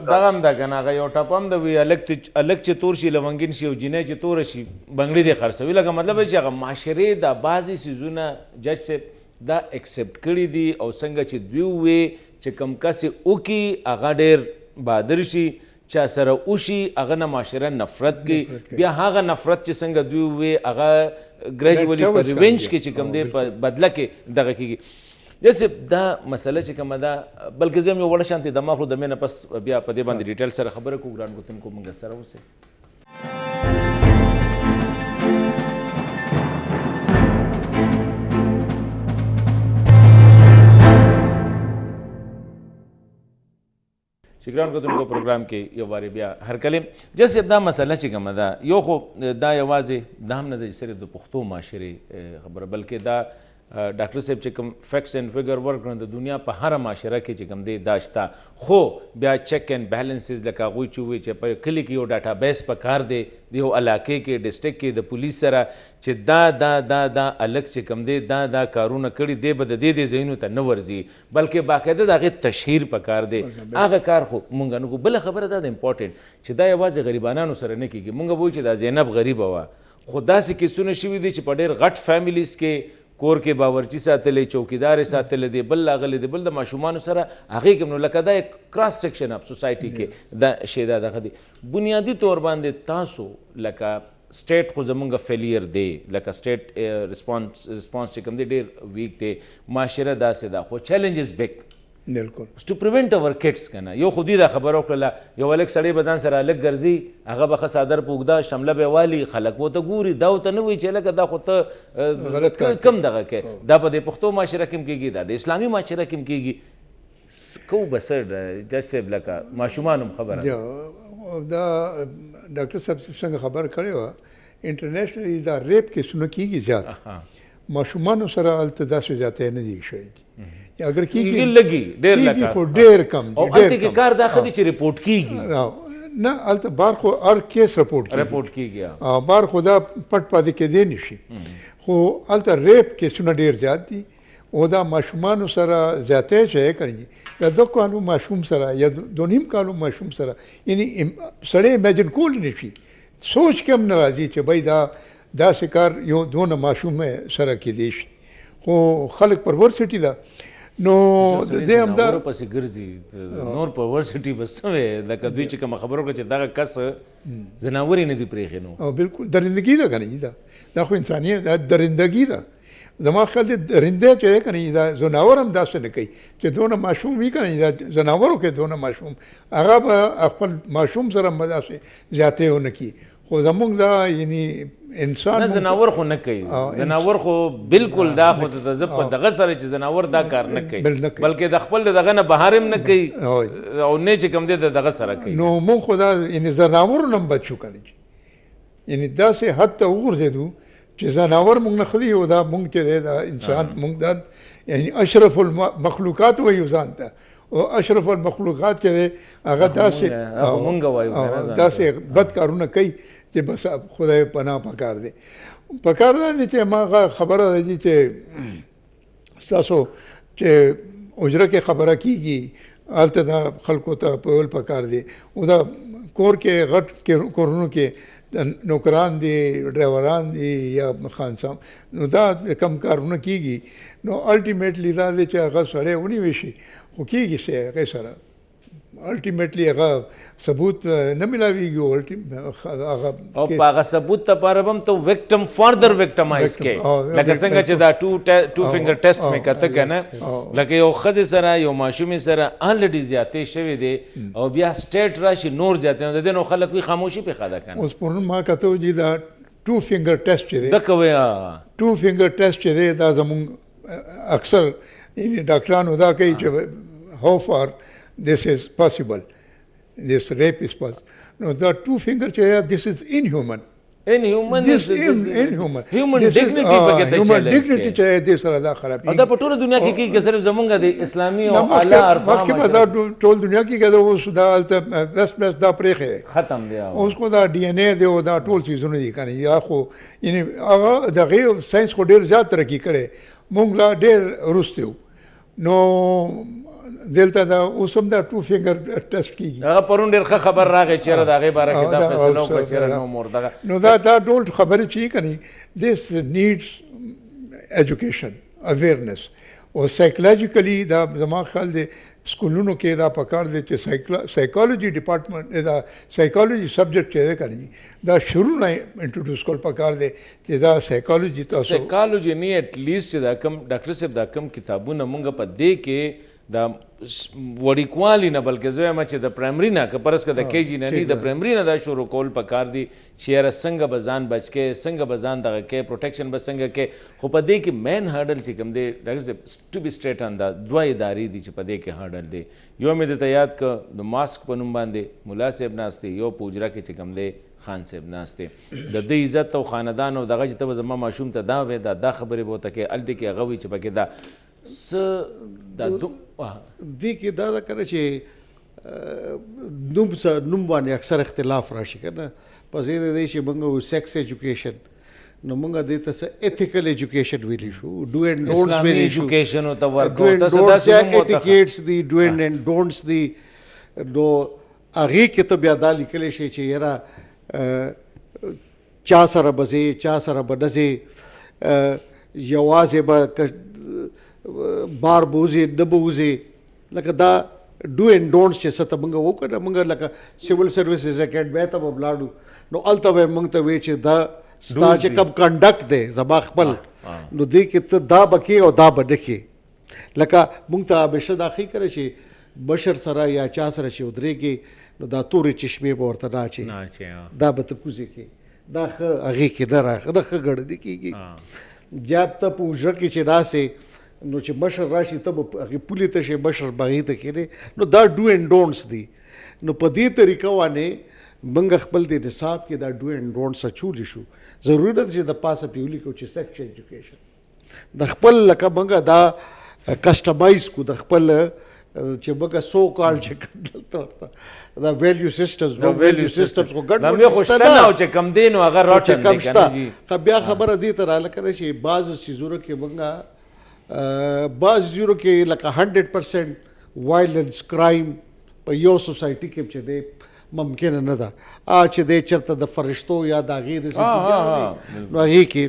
دغه هم دا کنه هغه یو ټاپم د وی الګ چې تور شي لونګین شي او جنې چې تور شي بنگړي دې خرڅوي لکه مطلب چې هغه معاشره د بعضی سيزونه جج سے دا ایکسپټ کړی دي او څنګه چې دوی وي چې کم کسې اوکی هغه ډېر بادر شي چا سره اوشي هغه نه معاشره نفرت کوي بیا هغه نفرت چې څنګه دوی وي هغه ګریجوالي په ریونج کې چې کم دی په بدله کې دغه کېږي جیسے دا مسله چې کومه ده بلکې زه هم یو وړه شانتې دماغ خو د مې نه پس بیا په دې باندې ډیټیل سره خبره کوو ګران کتونکو موږ سره اوسئ چې ګران کتونکو پروګرام کې یو وارې بیا هرکلی جس دا مسله چې کومه ده یو خو دا یوازې دا هم نه ده چې صرف د پښتو معاشرې خبره بلکې دا ډاکټر صاحب چې کوم فیکټس اینډ فګر ورکړل د دنیا په هره معاشره کې چې کوم دی دا شته خو بیا چیک اینډ بیلنسز لکه هغوی چې ووایي چې په کلي کې یو ډاټا بیس په کار دی د یو علاقې کې ډسټرکټ کې د پولیس سره چې دا الګ چې کوم دی دا کارونه کړي دی به د دې ځایونو ته نه ورځي بلکې باقاعده د هغې تشهیر په کار دی هغه کار خو مونږ نه کوو بله خبره دا د امپورټنټ چې دا یوازې غریبانانو سره نه کېږي مونږ به وایو چې دا زینب غریبه وه خو داسې کیسونه شوي دي چې په ډېر غټ فیملیز کې کور کې باورچي ساتلی چوکیدار یې ساتلی دی بل راغلی دی بل د ماشومانو سره هغې کې نو لکه دا کراس سیکشن اف سوسایټي کې دا شی دا دغه دی بنیادي طور باندې تاسو لکه سټیټ خو زمونږ فیلیر دی لکه سټیټ ریسپانس چې کوم دی ډېر ویک دی معاشره داسې ده خو چیلنج از بګ بالکل ټو پریونټ اور کډس کنه یو خودی دا خبر وکړه یو الک سړی بدن سره الک ګرځي هغه به صادر پوګدا شمله به والی خلک وو ته ګوري دا ته نه وی چې لکه دا خو ته کم دغه کې دا په پښتو معاشره کې کېږي دا د اسلامي معاشره کې کېږي کو بسر جسب لکه ماشومان خبره دا ډاکټر صاحب څنګه خبر کړی و انټرنیشنلی دا ریپ کې سونه کېږي زیات ماشومان سره التدا سے جاتے نه دي شي اگر کېږي لګي ډېر لکه خو ډېر کم او الته کې کار دا خدي چې رپورټ کیږي نه الته بار خو هر کیس رپورټ کیږي بار خو دا پټ پاتې کېدی نشي خو الته ریپ کیسونه ډېر زیات دي او دا ماشومانو سره زیاتې چې کوي یا 2 کالو ماشوم سره یا 2.5 کالو ماشوم سره یعنی سړی امیجن کول نشي سوچ کې هم نه راځي چې بھائی دا کار یو دونه ماشوم سره کېدی شي خو خلک پرورسټي ده نو د دې هم دا پسې ګرځي نور په ورسټي بس لکه دوی چې کوم خبرو کړه چې دغه کس زناوري نه دي پرېښې نو او بالکل درندګي ده کنه دا خو انسانیت درندګي ده زما خیال دی درنده چې کنه دا زناور هم داسې نه کوي چې دونه ماشوم وي کنه دا زناورو کې دونه ماشوم هغه به خپل ماشوم سره مداسې زیاتې ونه کی خو زمونږ دا یعنی انسان نه زناور خو نه کوي زناور خو بالکل دا خو د زب په دغه سره چې زناور دا کار نه کوي بلکې د خپل دغه نه بهر هم نه کوي او نه چې کوم دی دغه سره کوي نو مونږ خو دا یعنی زناور نه بچو کړي یعنی داسې حد ته وغورځېدو چې زناور مونږ نه خدي او دا مونږ چې دا انسان مونږ دا یعنی اشرف المخلوقات وایو ځان ته او اشرف المخلوقات چې هغه داسې مونږ وایو داسې بد کارونه کوي چې بس خدای پناه پکار دی پکار دی چې ما خبره دی چې تاسو چې اجره کې خبره کیږي هلته دا خلکو ته پول پکار دی او دا کور کې غټ کورونو کې نوکران دي ډرایوران دي یا خان صاحب نو دا کم کارونه کیږي نو الټیمیټلی دا دی چې هغه سړی ونیوي شي خو کېږي څه هغې سره الټیمیټلی هغه ثبوت نه ملاویږي هغه او په هغه ثبوت لپاره به هم ته وکټم فردر وکټمایز کې لکه څنګه چې دا ټو فنګر ټیسټ مې کته که نه لکه یو ښځې سره یو ماشومې سره الریډي زیاتې شوې دی او بیا سټیټ راشي نور زیاتې د دې نو خلک وي خاموشي پرې ښه ده که نه اوس پرون ما کته و چې دا ټو فنګر ټیسټ چې دی ده کوئ ټو فنګر ټیسټ چې دی دا زمونږ اکثر یعنی ډاکټرانو دا کوي چې how far this is possible, this rape is possible. No, the 2 finger chair, this is inhuman. Inhuman This is inhuman. Human This is- dignity په کې ته human challenge dignity کې. چې دې سره دا خرابېږي. او دا په ټوله دنیا کې کېږي که صرف زمونږ د اسلامي او نه، اعلی عرفا مخکې به دا ټول دنیا کې کېده اوس دا هلته بس دا پرېښی دی. ختم دی اوس خو دا ډي ان اے دی او دا ټول څیزونه دي که نه یا خو یعنې هغه د هغې ساینس خو ډېر زیات ترقي کړی مونږ لا ډېر وروسته یو نو دلته دا اوس هم دا 2 فنګر ټیسټ کېږي هغه پرون ډېر ښه خبر راغی چېرې د هغې باره کې دا فیصله وکړه چېرې نو مور دغه نو دا ټول خبرې چې کني this needs education awareness او سایکولوژیکلی دا زما خیال دی سکولونو کې دا پکار دی چې سایکالوجي ډپارټمنټ دا سایکالوجي سبجیکټ چې دی کني دا شروع نه انټروډیوس کول پکار دی چې دا سایکالوجي تاسو سایکالوجي نه اټ لیست چې دا کم ډاکټر صاحب دا کم کتابونه مونږ په دې کې د وړیکوالي نه بلکې زه وایم چې د پرایمري نه که پرس که د کیجي نه نه د پرایمري نه دا شروع کول پکار دي چې یاره څنګه به ځان بچ کې څنګه به ځان دغه کې پروټیکشن به څنګه کې خو په دې کې مین هرډل چې کوم دی ډاکټر صاحب ټو بي سټریټ آن دا دوه ادارې دي چې په دې کې هرډل دی یو مې درته یاد که د ماسک په نوم باندې ملا صاحب ناست دی یو په حجره کې چې کوم دی خان صاحب ناست دی د دې عزت او خاندان او دغه چې ته به زما ماشوم ته دا وې دا خبرې به ورته کې هلته کې هغه وي چې پکې دا دې کې دا ده کنه چې نوم باندې اکثر اختلاف راشي کنه په ځای د دې چې موږ سیکس ایجوکیشن نو موږ دې ته ایتیکل ایجوکیشن ویلی شو ډو اینڈ ډونټس ویلی شو ایجوکیشن او ته ورکو ډو اینڈ ډونټس یا ایټیکیټس دی ډو اینڈ ډونټس دی نو هغه کې ته بیا دا لیکلی شي چې یاره چا سره بځې چا سره به نځې یوازې به بار بوزي د بوزي لکه دا ډو اینڈ ډونټس چې څه ته موږ وکړه موږ لکه سیول سروسز اکیډمي ته به ولاړو نو هلته به موږ ته وایي چې دا ستا چې کوم کنډکټ دی زما خپل نو دې کې ته دا به کې او دا به نه کې لکه موږ ته همیشه دا ښیي کړی چې بشر سره یا چا سره چې ودرېږي نو دا تورې چشمې به ورته نه اچي دا به ته کوزې کې دا ښه هغې کې نه راغله دا ښه ګړدې کېږي یا ته په حجره کې چې راسې نو چې مشر راشي ته به هغې پولې ته شي مشر به هغې ته کښېنې نو دا ډو اینډ ډونټس دي نو په دې طریقه باندې موږ خپل د نصاب کې دا ډو اینډ ډونټس اچولی شو ضروري نه ده چې د پاسه پې ولیکو چې سیکس ایجوکیشن د خپل لکه موږ دا کسټمایز کو د خپل چې موږ سو کال چې دلته ورته دا ویلیو سسټمز نو ویلیو سسټمز خو ګډ خو شته نه او چې کم دی نو هغه راټن دی که نه جي بیا خبره دې ته راله کنه چې بعضو څیزونو کې موږ بعض ځایونو کې لکه 100% وایلنس کرایم په یو سوسایټي کې چې دی ممکنه نه ده چې دی چېرته د فرشتو یا د هغې داسې نو هغې کې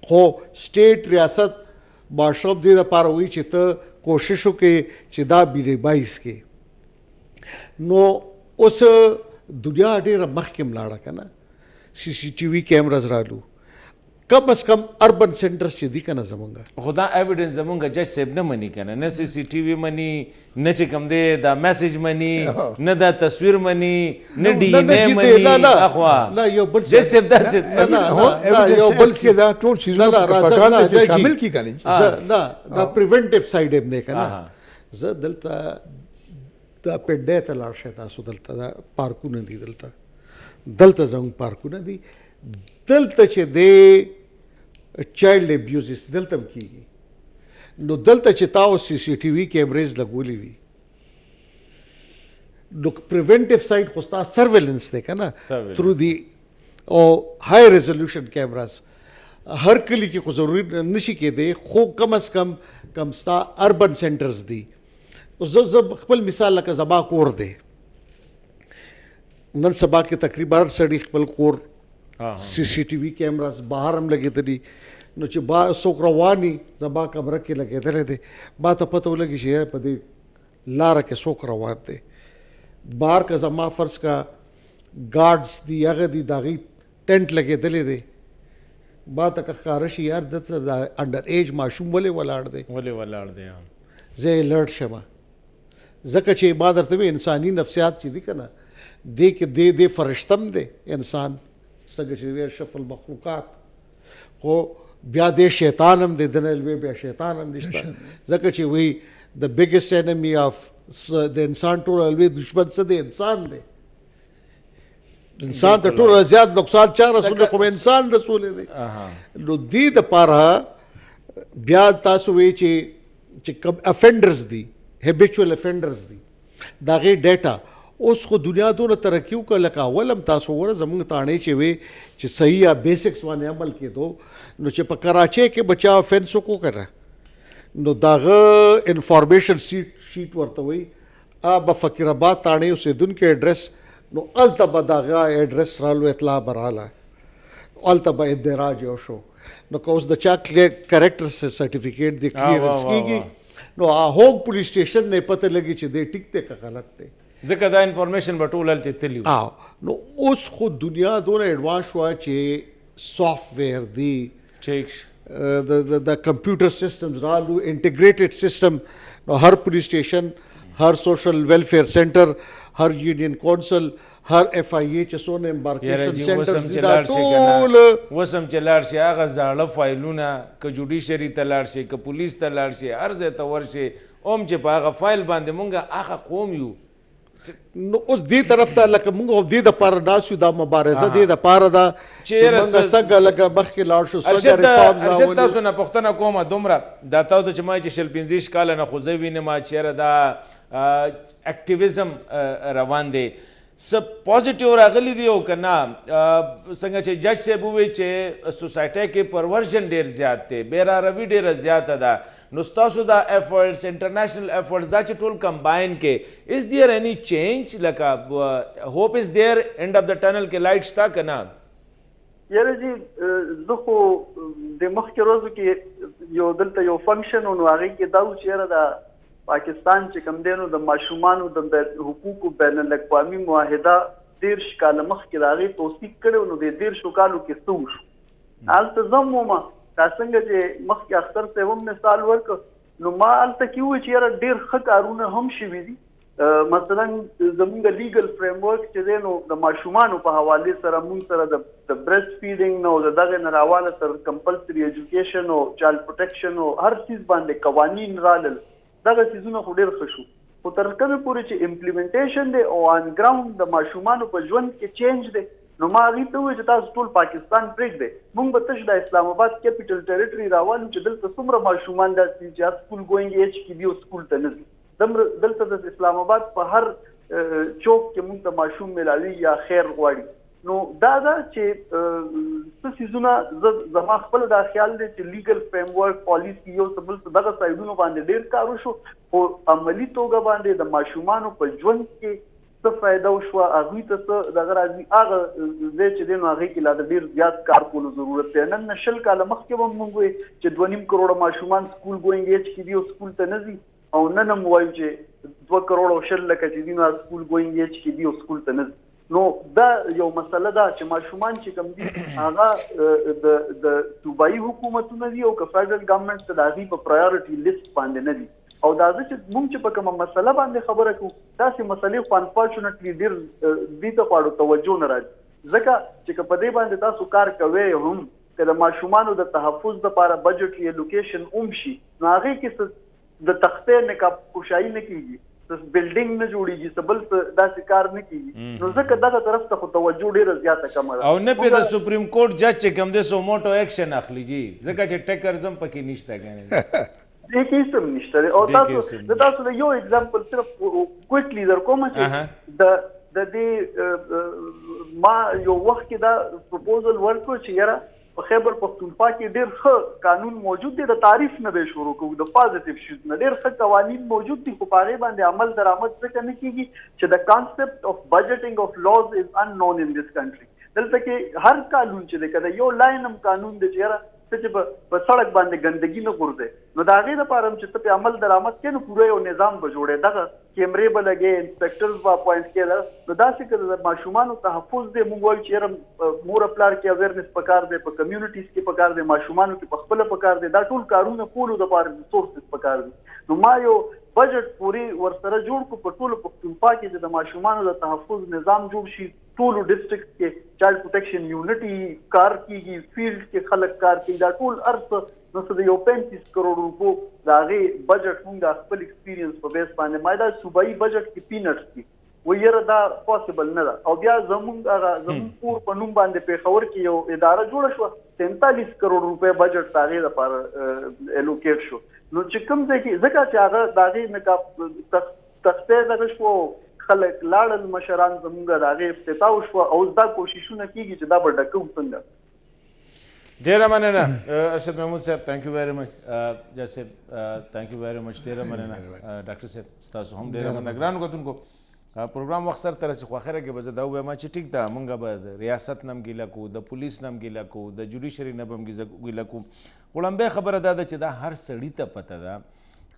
خو سټیټ ریاست بادشاپ دې دپاره وایي چې ته کوشش وکړې چې دا بیربایز کې نو اوس دنیا ډېره مخکې ملاړه که نه سی سی ټي وي کیمراز رالو کم از کم اربن سینټرز چې دي که نه زمونږ خو دا ایویډنس زمونږ جج صاحب نه مني که نه نه سی سی ټي وي مني نه چې کوم دی دا میسیج مني نه دا تصویر مني نه ډي ان اے مني اخوا جج صاحب داسې یو بل کې دا ټول چیزونه پټاله کې شامل کی کنه نه دا پریونټیو سایډ هم دی که نه زه دلته دا پډې ته لاړ شئ تاسو دلته دا پارکونه دي دلته زموږ پارکونه دي دلته چې دی چایلډ ابیوزز دلته هم کېږي نو دلته چې تا اوس سی سی ټي وي کیمریز لګولي وي نو پریونټیو سایډ خو ستا سرویلنس دی که نه تھرو دی او های ریزولوشن کیمراز هر کلي کې خو ضروري نشي کېدی خو کم از کم ستا اربن سینټرز دي اوس زه خپل مثال لکه زما کور دی نن سبا کې تقریبا هر سړي خپل کور سی سی ټي وي کیمراز بهر هم لګېدلي نو چې څوک رواني زما کمره کې لګېدلی دی ما ته پته ولګي چې په دې لاره کې څوک روان دی بهر که زما فرض کا ګارډز دي هغه دي د هغې ټینټ لګېدلی دی ما ته که ښکاره شي یار دلته د انډر ایج ماشوم ولې ولاړ دی زه یې الرټ شم ځکه چې ما درته وایي انساني نفسیات چې دي که نه دې کې دې فرشتم دی انسان څنګه چې وی اشرف المخلوقات خو بیا دې شیطان هم دی دنه لوی بیا شیطان هم دی شته ځکه چې وی د بیګسټ انمی آف د انسان ټول لوی دشمن څه دی انسان دی انسان ته ټول زیات نقصان چا رسول خو انسان رسول دی نو دې دپاره بیا تاسو وی چې کوم افینډرز دي هیبیچوال افینډرز دي د هغې ډیټا اوس خو دنیا دونه ترقي وکړه لکه اول هم تاسو وګوره زموږ تاڼې چې وې چې صحیح یا بیسکس باندې عمل کېدو نو چې په کراچۍ کې بچا فینس وکړو که نه نو د هغه انفارمیشن شیټ ورته وایي به فقیر آباد تاڼې اوسېدونکي ایډرس نو هلته به د هغه ایډرس رالو اطلاع به راله هلته به اندراج یو شو نو که اوس د چا کریکټر سرټیفیکیټ دی کلیرنس کېږي نو هوم پولیس سټیشن نه پته لګي چې دی ټیک دی که غلط دی ځکه دا انفارمیشن به ټول هلته تلي نو اوس خو دنیا دونه ایډوانس شوه چې سافټویر دی د کمپیوټر سیسټمز رالو انټیګریټډ سیسټم نو هر پولیس سټیشن، هر سوشل ویلفیر سینټر، هر یونین کونسل، هر اف آی ای چې څونه امبارکیشن سینټرز دي، دا ټول وسم چې لاړ شي هغه زاړه فایلونه که جوډیشري ته لاړ شي که پولیس ته لاړ شي هر ځای ته ورشي اوم چې په هغه فایل باندې مونږ هغه قوم یو نو اوس دې طرف ته لکه موږ دې دپاره ناست یو، دا مبارزه دې دپاره ده چې موږ څنګه لکه مخکې لاړ شو، څنګه ریفارمز ارشد تاسو نه پوښتنه کومه دومره دا تاسو ته چې ما چې شل 15 کاله نه خو زه وینم چې یاره دا اکټیویزم روان دی، څه پازیټیو راغلی دی او که نه؟ څنګه چې جج صاحب ووایي چې سوسایټۍ کې پرورژن ډېر زیات دی، بې راروي ډېره زیاته ده، نو ستاسو دا ایفرټس انټرنیشنل ایفرټس دا چې ټول کمباین کې از دیئر اینی چینج لکه ہوپ از دیئر اینڈ اف د ټنل کې لایټ شته که نه؟ یاره جی زه خو د مخکې ورځو کې یو دلته یو فنکشن و نو هغې کې دا و چې یاره د پاکستان چې کوم دی نو د ماشومانو د حقوقو بین الاقوامي معاهده 13 کاله مخکې د هغې توثیق کړی و، نو د 13 کالو کې څه وشو هلته زه هم ومه دا څنګه چې مخکې اختر صاحب هم مثال ورکړ نو ما هلته کې ووایي چې یاره ډېر ښه کارونه هم شوي دي، مثلا زمونږ لیګل فریم ورک چې دی نو د ماشومانو په حوالې سره مونږ سره د بریسټ فیډینګ نه او د دغې نه راواله تر کمپلسري ایجوکیشن او چایلډ پروټیکشن او هر څیز باندې قوانین رالل، دغه څیزونه خو ډېر ښه شو، خو تر کومې پورې چې امپلیمنټیشن دی او آن ګراوند د ماشومانو په ژوند کې چینج دی، نو ما هغې ته ووایي چې تاسو ټول پاکستان پرېږدئ، موږ به تش د اسلام آباد کیپیټل ټریټري راوالو چې دلته څومره ماشومان داسې دي چې سکول ګوینګ ایج کې دي او سکول ته نه ځي، دلته د اسلام آباد په هر چوک کې موږ ته ماشوم میلاوي یا خیر غواړي، نو دا ده چې څه څیزونه زما خپل دا خیال دی چې لیګل فریم ورک پالیسي یو څه بل څه دغه سایډونو باندې ډېر کار وشو، خو عملي توګه باندې د ماشومانو په ژوند کې څه فایده وشوه، هغوی ته څه دغه راځي، هغه ځای چې دی نو هغې کې لا د ډېر زیات کار کولو ضرورت دی. نن نه 20 کاله مخکې به موږ وایو چې 2.5 کروړه ماشومان سکول ګوینګ ایج کې دي او سکول ته نه ځي، او نن هم وایو چې 2 کروړه او 20 لکه چې دي نو سکول ګوینګ ایج کې دي او سکول ته نه ځي. نو دا یو مسله ده چې ماشومان چې کوم دي هغه د صوبایي حکومتونه دي او که فیډرل ګورنمنټ ته د هغې په پرایورټي لیست باندې نه دي، او دا چې موږ چې په کومه مسله باندې خبره کوو داسې مسلې خو انفارچونیټلی ډېر دې ته خواړو توجه نه راځي، ځکه چې که په دې باندې تاسو کار کوئ هم که د ماشومانو د تحفظ دپاره بجټري الوکیشن هم شي نو هغې کې د تختې نقاب کشایي نه کېږي، بلډینګ نه جوړیږي، څه بل څه داسې کار نه کېږي، نو ځکه دغه طرف ته خو توجه ډېره زیاته کمه ده، او نه پې د سپریم کورټ جج چې کوم دی سو موټو ایکشن اخلي جی، ځکه چې ټیکرزم پکې نشته ګڼې دې کې هېڅ هم نشته دی. او تاسو د یو اگزامپل صرف کویکلی در کومه چې د دې ما یو وخت کې دا پروپوزل ورکړو چې یاره په خیبر پختونخوا کې ډېر ښه قانون موجود دی، د تعریف نه به شروع کوو، د پازیټیو شیز نه ډېر ښه قوانین موجود دي، خو په هغې باندې عمل درآمد ځکه نه کېږي چې د کانسپټ اف بجټینګ اف لاز از ان نون ان دس کنټري. دلته کې هر قانون چې دی که د یو لاین هم قانون دی چې یاره ته چې په سړک باندې ګندګي نه غورځئ نو د هغې دپاره هم چې ته پې عمل درآمد کړې نو پوره یو نظام به جوړې، دغه کیمرې به لګې، انسپکټرز به اپوینټ کړې، نو داسې که د ماشومانو تحفظ دی موږ وایو چې یاره مور پلار کې اویرنس پکار دی، په کمیونټیز کې پکار دی، ماشومانو کې په خپله پکار دی، دا ټول کارونه کولو دپاره ریسورسز پکار دي. نو ما یو بجټ پورې ورسره جوړ کړو په ټولو پښتونخوا کې چې د ماشومانو د تحفظ نظام جوړ شي، ټولو ډسټرکټ کې چایلډ پروټیکشن یونټي کار کیږي، فیلډ کې خلک کار کوي، دا ټول ارڅ نو څه د یو 35 کروڑ روپو د هغې بجټ موږ د خپل ایکسپیرینس په بیس باندې ما دا صوبایي بجټ کې پینټس دي و یاره دا پاسبل نه ده، او بیا زمونږ کور په نوم باندې پیښور کې یو اداره جوړه شوه 43 کروڑ روپۍ بجټ د هغې لپاره الوکیټ شو، نو چې کوم ځای کې ځکه چې هغه د هغې نقاب تختې دغه شوه خلک لاړل مشران زمونږ د هغې افتتاح وشوه، او دا کوششونه کېږي چې دا به ډکو څنګه. ډیره مننه ارشد محمود صاحب، تھینک یو ویری مچ، جج صاحب تھینک یو ویری مچ، ډیره مننه ډاکټر صاحب ستاسو هم ډیره مننه. ګرانو کتونکو پروګرام وخت سره ته رسي، خو اخره کې به زه دا ووایم چې ټیک ده مونږ به د ریاست نه هم ګیله کوو، د پولیس نه هم ګیله کوو، د جوډیشري نه به هم ګیله کوو، خو لنبۍ خبره دا ده چې دا هر سړي ته پته ده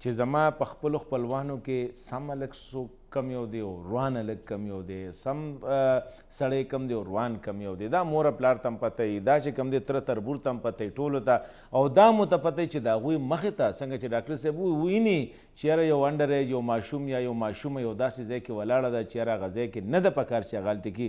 چې زما په خپلو خپلوانو کې سمه لږ څوک کم یو دی او روان هلک کم یو دی سم سړی کم دی او روان کم یو دی دا مور پلار ته هم پته وي دا چې کم دی تره تربور ته هم پته وي ټولو ته او دا مو ته پته وي چې د هغوی مخې ته څنګه چې ډاکټر صاحب وویني چې یاره یو انډر ایج یو ماشوم یا یو ماشومه یو داسې ځای کې ولاړه ده چې یاره هغه ځای کې نه ده پکار چې هغه هلته کي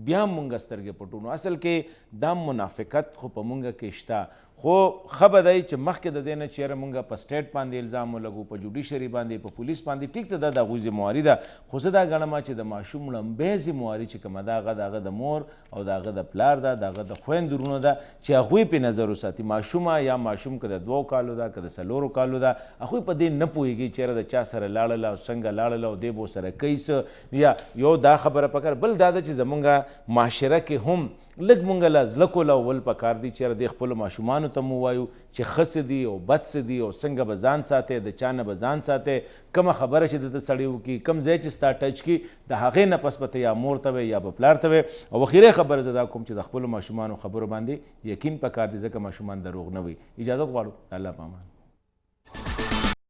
بیا هم مونږ سترګې پټو نو اصل کې دا منافقت خو په مونږ کې شته خو ښه به دی چې مخکې د دې نه چې یاره مونږ په سټیټ باندې الزام ولګو په جوډیشري باندې په پولیس باندې ټیک ته دا د هغوی ذمواري ده خو زه دا ګڼم چې د ماشوم لومبۍ ذمواري چې کومه ده هغه د هغه د مور او د هغه د پلار ده د هغه د خویندو ورونو ده چې هغوی پې نظر وساتي ماشومه یا ماشوم که د 2 کالو ده که د 4 کالو ده هغوی په دې نه پوهېږي چې یاره د چا سره لاړله او څنګه لاړله او دی به ورسره کوي څه یا یو دا خبره پکار بل دا ده چې زمونږ معاشره کې هم لږ مونږ له زړه کولول پکار دي چې یاره دې خپلو ماشومانو ته مو ووایو چې ښه څه دي او بد څه دي او څنګه به ځان ساتئ د چا نه به ځان ساتئ کومه خبره چې دته سړی وکړي کوم ځای چې ستا ټچ کړي د هغې نه پس به ته یا مور ته وې یا به پلار ته وې او اخري خبره زه دا کوم چې د خپلو ماشومانو خبرو باندې یقین پکار دي ځکه ماشومان دروغ نه وي اجازت غواړو الله په امان